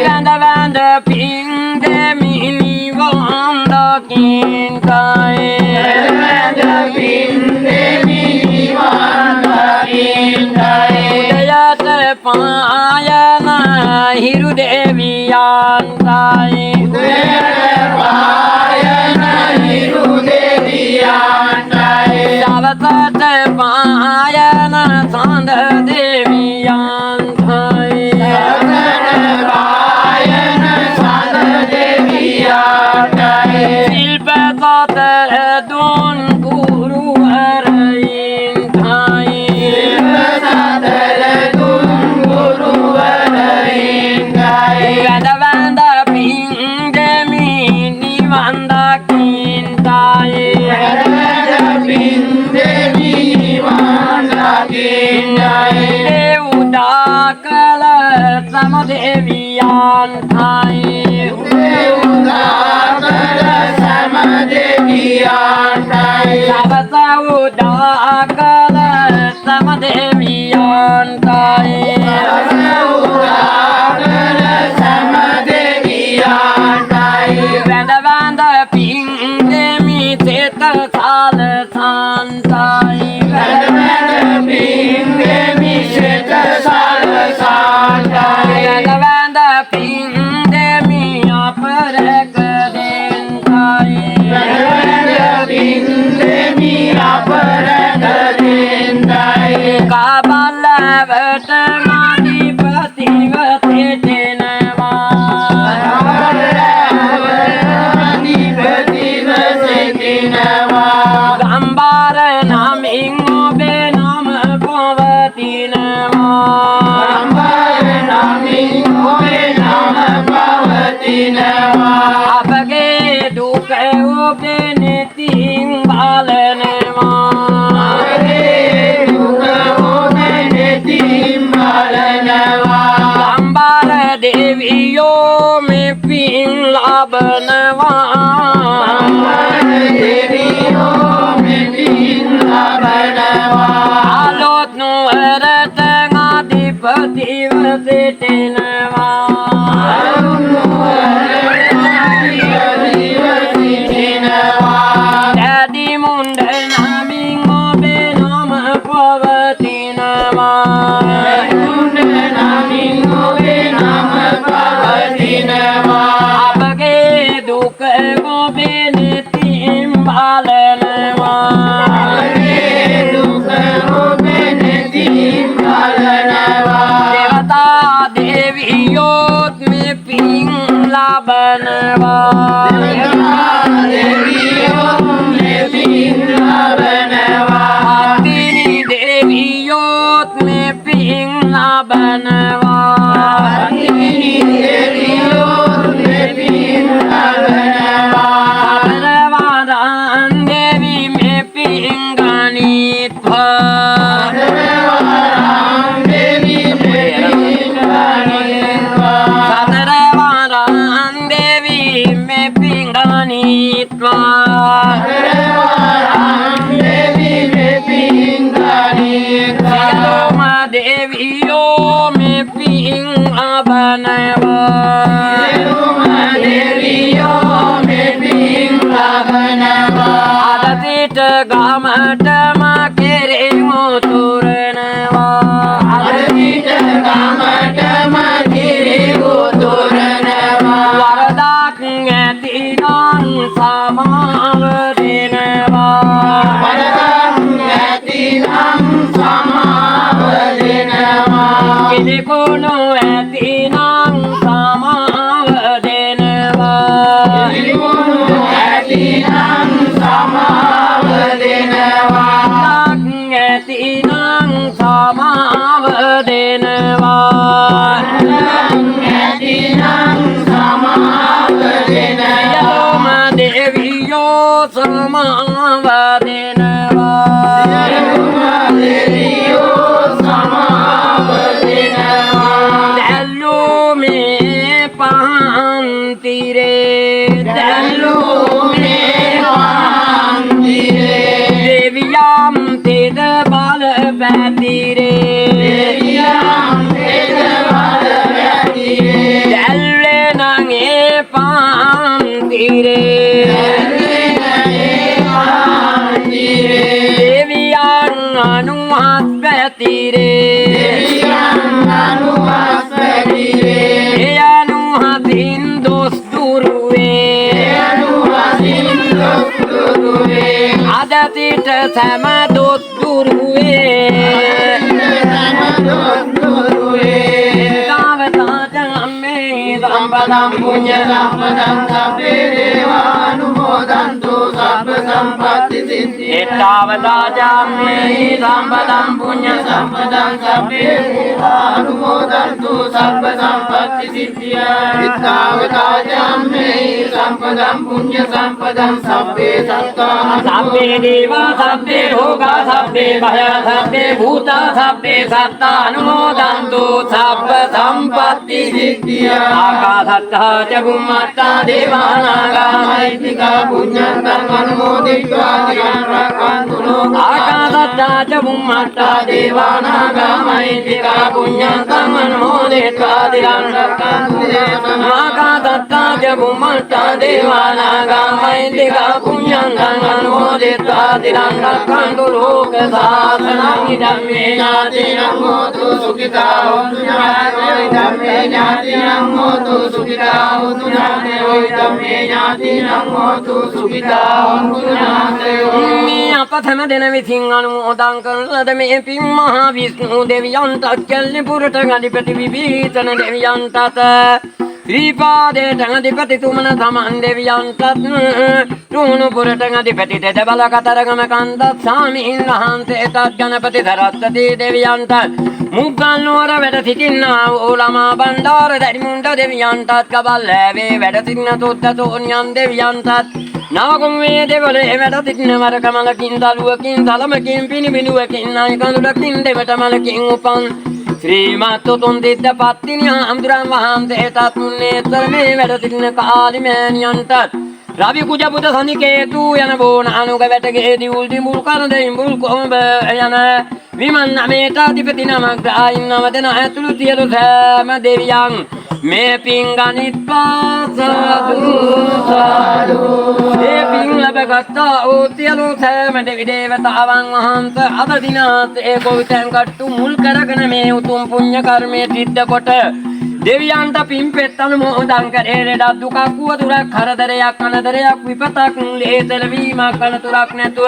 වැඳ වැඳ පින් දෙමිනි වන්දකින්ටයි උදයට පායන හිරු දෙවියන්ටයි දවසට පායන සඳ දෙවියන්ටයි ශිල්ප සතර දුන් ගුරුවරයින්ටයි වැඳ වැඳ පින් දෙමි නිවන් දකින්ටයි උදා කල සම දෙවියන්ටයි දවස උදා කල සම දෙවියන්ටයි වැඳ වැඳ පින් දෙමි සිත සලසන්ටයි වැඳ වැඳ පින් දෙමි අපරක දෙන්ටයි කබලවට මදිපතිව සිටිනවා ගම්බාර නමින් ඔබේ නම පවතිනවා අපගේ දුක ඔබේ නෙතින් බලනවා ගම්බාර දෙවියෝ මේ පින් ලබනවා අලොත් නුවරට අධිපතිව සිටිනවා දැඩි මුණ්ඩ නමින් ඔබේ නම පවතිනවා අපගේ දුක ඔබේ නෙතින් බලනවා දේවතා දෙවියොත් මේ පින් ලබනවා අතිනි දෙවියොත් මේ පින් ලබනවා සතරවරන් දෙවි මේ පින් ගනිත්වා සතරවරන් දෙවි මේ පින් ගනිත්වා සියලුම දෙවියෝ මේ පින් ලබනවා අද සිට ගමටම කෙරෙමු තුරනවා වරදක් ඇතිනම් සමාව දෙනවා සමාව දෙනවා කිලිකුණු ඇතිනම් සමාව දෙනවා කිලිකුණු ඇතිනම් සමාව දෙනවා ඇතිනම් සමාව දෙනවා ඇතිනම් සමාව දෙනවා යම දෙවියෝ සමාව දෙනවා දෙවියෝ සමාව දෙනවා දැල්ලුමේ පහන්තිරේ දැල්ලුමේ පහන්තිරේ දෙවියම් තෙද බල පැතිරේ දෙවියන් තෙද බල පැතිරේ දැල්ලෙනගේ පහන්තිරේ දෙවියන් අනුහත් පැතිරේ ඒ අනුහතින් දොස් දුරුවේ අදතිට සැම දොස් දුරුවේ තාවතාජම්මේ සම්පදම් පුඤ්ඤ සම්පදම් සබ්බේ දේවානුමෝදන්තු සබ්බ සම්පත්ති සිද්ධිය එතාවතාජම්මේ සම්පදම් පුඤ්ඤ සම්පදම් සබ්බේ දේවානුමෝදන්තු සබ්බ සම්පත්ති සිද්ධිය ඉත්තාවතාජම්මේ සම්පදම් පුඤ්ඤ සම්පදම් සබ්බේ සත්තා සබ්බේ දේවා සබ්බේ භෝගා සබ්බේ භය සබ්බේ භූතා සබ්බේ සත්තානුමෝදන්තු සබ්බ සම්පත්ති සිද්ධිය ආකාසත්තා ච බුම්මත්තා දේවානාගා මෛත්‍රිකා පුඤ්ඤන්තං අනුමෝදිत्वा තිරං රක්ඛන්තු ලෝකං ආකාසත්තා ච බුම්මත්තා දේවානාගා මෛත්‍රිකා පුඤ්ඤන්තං අනුමෝදිत्वा තිරං රක්ඛන්තු දේශනං ආකාසත්තා ච බුම්මත්තා දේවානාගා මෛත්‍රිකා පුඤ්ඤන්තං අනුමෝදිत्वा තිරං රක්ඛන්තු ලෝක සාසනං ධම්මේ ඥාතිනං හෝතු සුඛිතා හොන්තු ඥාතේ ධම්මේ ඥාතිනං හෝතු සුඛිතා හොන්තු ඥාතේ ධම්මේ ඥාතිනං හෝතු සුඛිතා හොන්තු ඥාතේ මේ අපතම දෙන විසින් අනුමෝදන් කරන ලද මේ පින් මහා විෂ්ණු දෙවියන්ට කෙල්ලි පුරට ගණිපති විභීෂණ දෙවියන්ටත් ශ්‍රීපාදයට අධිපති තුමන සමන් දෙවියන්ටත් රුහුණු පුරට අධිපති දෙද බල කතරගම කන්දත් ස්වාමීන් වහන්සේටත් ගණපති සරස්වතී දෙවියන්ටත් මුග්ගල් නුවර වැඩ සිටින්නා වූ ළමා බණ්ඩාර දැරිමුණ්ඩ දෙවියන්ටත් කබල්ලෑවේ වැඩ සිටින සුද්ධසෝනියන් දෙවියන්ටත් නවකුම්වේ දෙවොලේ වැඩ සිටින වරකමලකින් දලුවකින් සලමකින් පිණිබිඩුවකින් නයිකඳුලකින් දෙවටමලකින් උපන් ශ්‍රීමත් උතුම් දිද්ද පත්තිනි හාමුදුරන් වහන්සේටත් මුන්නේතර මේ වැඩ සිටින කාලිමෑණියන්ටත් රවි කුජ පුත සනිකේතු යන බෝන අනුග වැටගේ දිවුල් දිමුල් කරන දෙයිඹුල් කොඹ යන විමන් නමේට අධිපති නමක් ගායින්නව දෙන ඇතුළු සියලු සෑම දෙවියන් මේ පින් ගනිත්වා සාදු සාදු ඒ පින් ලැබගත්තා වූ සියලු සෑම දෙවි දේවතාවන් වහන්සේ අද දිනත් ඒ ගොවිතැන් කට්ටු මුල් කරගෙන මේ උතුම් පුණ්‍ය කර්මයේ සිද්ධ කොට දෙවියන්ට පින්පෙත් අනුමෝදන් කරේ ලෙඩ දුකක් වදුරක් කරදරයක් අනදරයක් විපතක් ලේසල වීමක් අනතුරක් නැතුව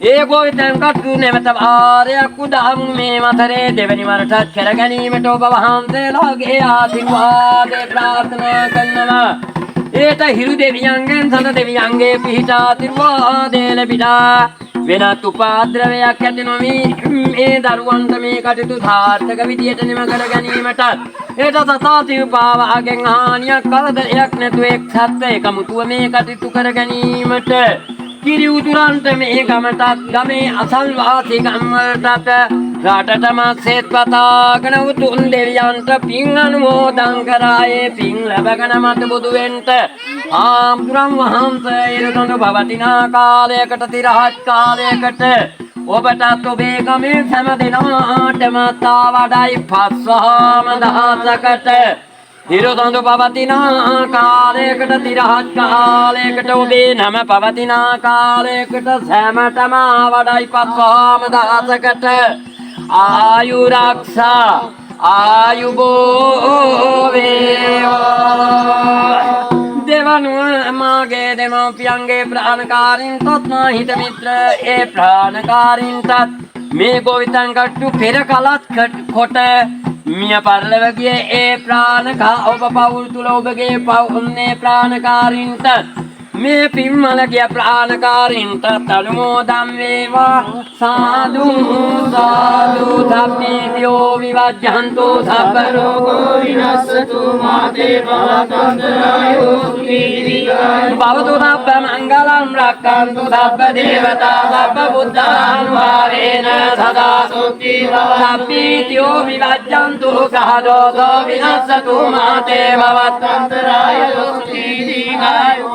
ඒ ගොවිතැන් කට්ටු නැවත වාරයක් උදාම් මේ මතරේ දෙවැනි වරටත් කර ගැනීමට ඔබ වහන්සේලාගේ ආශිර්වාද ප්‍රාර්ථනා කරනවා. ඒට හිරු දෙවියන්ගෙන් සඳ දෙවියන්ගේ පිහිට ආශිර්වාදය ලැබිලා වෙනත් උපද්‍රවයක් ඇති නොවි මේ දරුවන්ට මේ කටයුතු සාර්ථක විදියට නිම කර ගැනීමටත් ඒට සතාතිව පාවාගෙන් හානියක් කරදරයක් නැතුව එක්සත් එකමුතුව මේ කටයුතු කර ගැනීමට කිරි උතුරන්ට මේ ගමටත් ගමේ අසල්වාසී ගම්වලටත් රටටම සෙත් පතාගෙන උතුම් දෙවියන්ට පින් අනුමෝදන් කරායේ පින් ලැබගෙන මත බුදු වෙන්ට ආම්තුරන් වහන්සේ ඉරදොඳ පවතිනා කාලයකට තිරහත් කාලයකට ඔබටත් ඔබේ ගමේ සෑම දෙනාටම තා වඩායි පස්වහම දහසකට හිරොදොඳ පවතිනා කාලයකට තිරහත් කාලයකට ඔබේ නම පවතිනා කාලයකට සෑමටම වඩායි පස්වහම දහසකට ආයුරක්ෂා ආයුබෝ වේවා දෙවනුව මාගේ දෙමව්පියන්ගේ ප්‍රාණකාරින්ටත් හිත මිත්‍ර ඒ ප්‍රාණකාරින්ටත් මේ ගෝවිතං කට්ටු පෙර කලත් කොට මිය පරලව ගියේ ඒ ප්‍රාණකා ඔබ පවුල් තුල ඔබගේ පවුන්නේ ප්‍රාණකාරින්ට මේ පින්මල ගිය ප්‍රාණකාරින්ට තනුමෝදම් වේවා සාදු සාදු ධම්මේතියෝ විවජ්ජන්තු සබ්බ රෝගෝ විනස්සතු මාතේ භවතන්තරායෝ සුඛීදීඝායු භවතු සබ්බ මංගලං රක්ඛන්තු සබ්බ දේවතා සබ්බ බුද්ධානුභාවේන සදා සුඛී භව සබ්බීතියෝ විවජ්ජන්තු සහදෝසෝ විනස්සතු මාතේ භවතන්තරායෝ සුඛීදීඝායු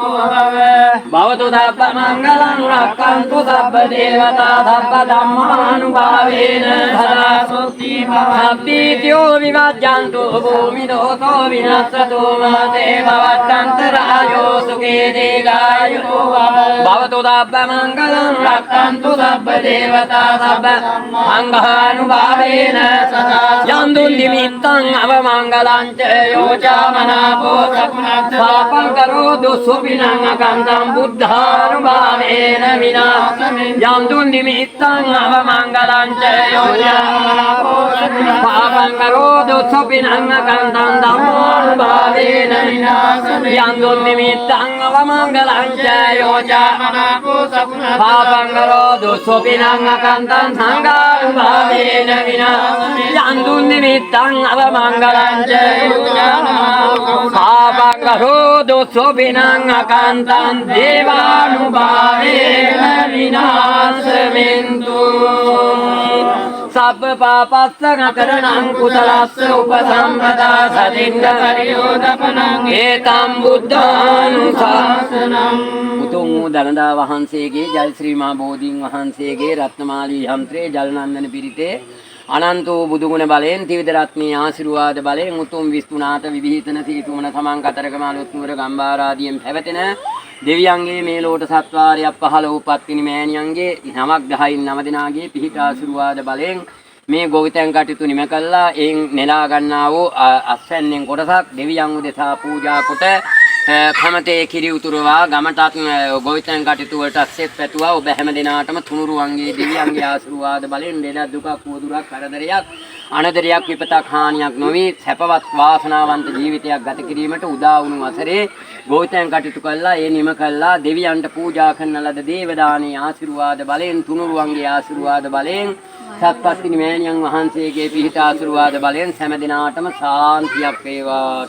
භවතු සබ්බ මංගලං රක්ඛන්තු සබ්බ දේවතා සබ්බ ධම්මානුභාවේන සදා සුඛී භව සබ්බීතියෝ විවජ්ජන්තු භූමිදෝසෝ විනස්සතු මාතේ භවත්තන්තරායෝ සුඛී දීඝායුකෝ භවතු සබ්බ මංගලං රක්ඛන්තු සබ්බ දේවතා සබ්බ ධම්මානුභාවේන සදා යන්තු නිමිත්තං අවමංගලං ච යෝචාමනාපෝ සකුණස්ස පාපං කරෝදු සුපිනං අකන්තං බුද්ධානුභාවේන විනාශමෙ යන්තු නිමිත්තං අවමංගලං ච යෝචාමනාපෝ සකුණස්ස පාපං කරෝදු සුපිනං අකන්තං ධම්මානුභාවේන විනාශමෙ යන්තු නිමිත්තං අවමංගලං ච යෝචාමනාපෝ සකුණස්ස පාපං කරෝදු සුපිනං අකන්තං සංඝානුභාවේන විනාශමෙ යන්තු නිමිත්තං අවමංගලං ච යෝචාමනාපෝ පාපං කරෝදු සුපිනං අකන්තං දේවානුභාවේන විනාශමෙන්තු සබ්බ පාපස්ස නකරණං කුසලස්ස උපසම්පදා සදින්න පරියෝදපනං ඒතම් බුද්ධානුශාසනං උතුම් වූ දනදා වහන්සේගේ ජය ශ්‍රී මහා බෝධීන් වහන්සේගේ රත්නමාලී යන්ත්‍රයේ ජල නන්දන පිරිතේ අනන්ත වූ බුදුගුණ බලයෙන් ත්‍රිවිධ රත්නයේ ආශිර්වාද බලයෙන් උතුම් විස්තුනාත විවිහිතන සීතුමන සමන් කතරගම අලුත් නුවර ගම්බාර ආදීන් පැවතෙන දෙවියන්ගේ මේ ලෝට සත්වාරයක් පහළ වූ පත්තිනි මෑණියන්ගේ 9 දෙනාගේ පිහිට ආශිර්වාද බලයෙන් මේ ගෝවිතයන් කටයුතු නිම කළා එයින් නෙලා ගන්නා වූ අස්වැන්නෙන් කොටසක් දෙවියන් උදෙසා පූජා කොට කමතේ කිරි උතුරවා ගමටත් ගෝවිතයන් කටයුතු වලට සෙත් පැතුවා ඔබ හැම දිනාටම තුනුරුවන්ගේ දෙවියන්ගේ ආශිර්වාද බලෙන් දෙන දුකක් වදුරක් කරදරයක් අනදරයක් විපතක් හානියක් නොවි සැපවත් වාසනාවන්ත ජීවිතයක් ගත කිරීමට උදා වුණු වසරේ ගෝවිතයන් කටයුතු කළා ඒ නිම කළා දෙවියන්ට පූජා කරන ලද දේවදානී ආශිර්වාද බලෙන් තුනුරුවන්ගේ ආශිර්වාද බලෙන් සත්පත්තිනි මෑණියන් වහන්සේගේ පිහිට ආශිර්වාද බලෙන් හැම දිනාටම සාන්තියක් වේවා.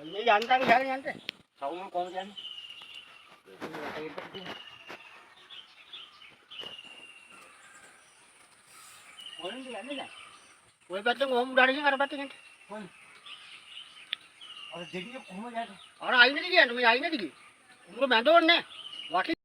ini jantan saya jantan. Tahu kau kan? Orang di mana dah? Kau baca ngomong dari sini ada baca kan? Orang jadi kau mau jadi? Orang air ni dia, tu air ni dia. Kau mandor ni, wakil.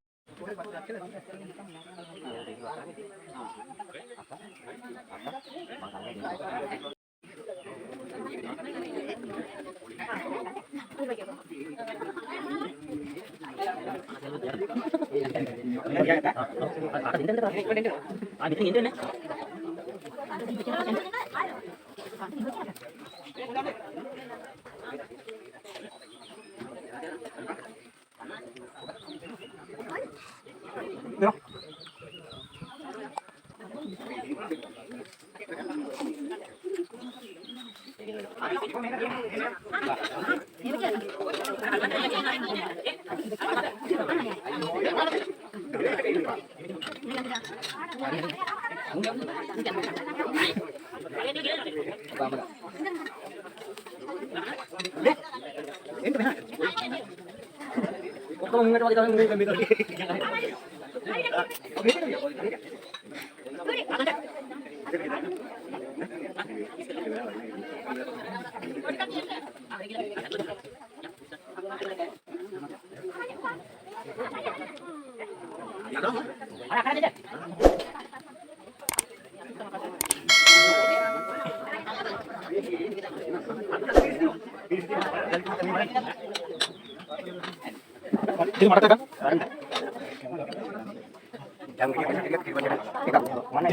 Mana?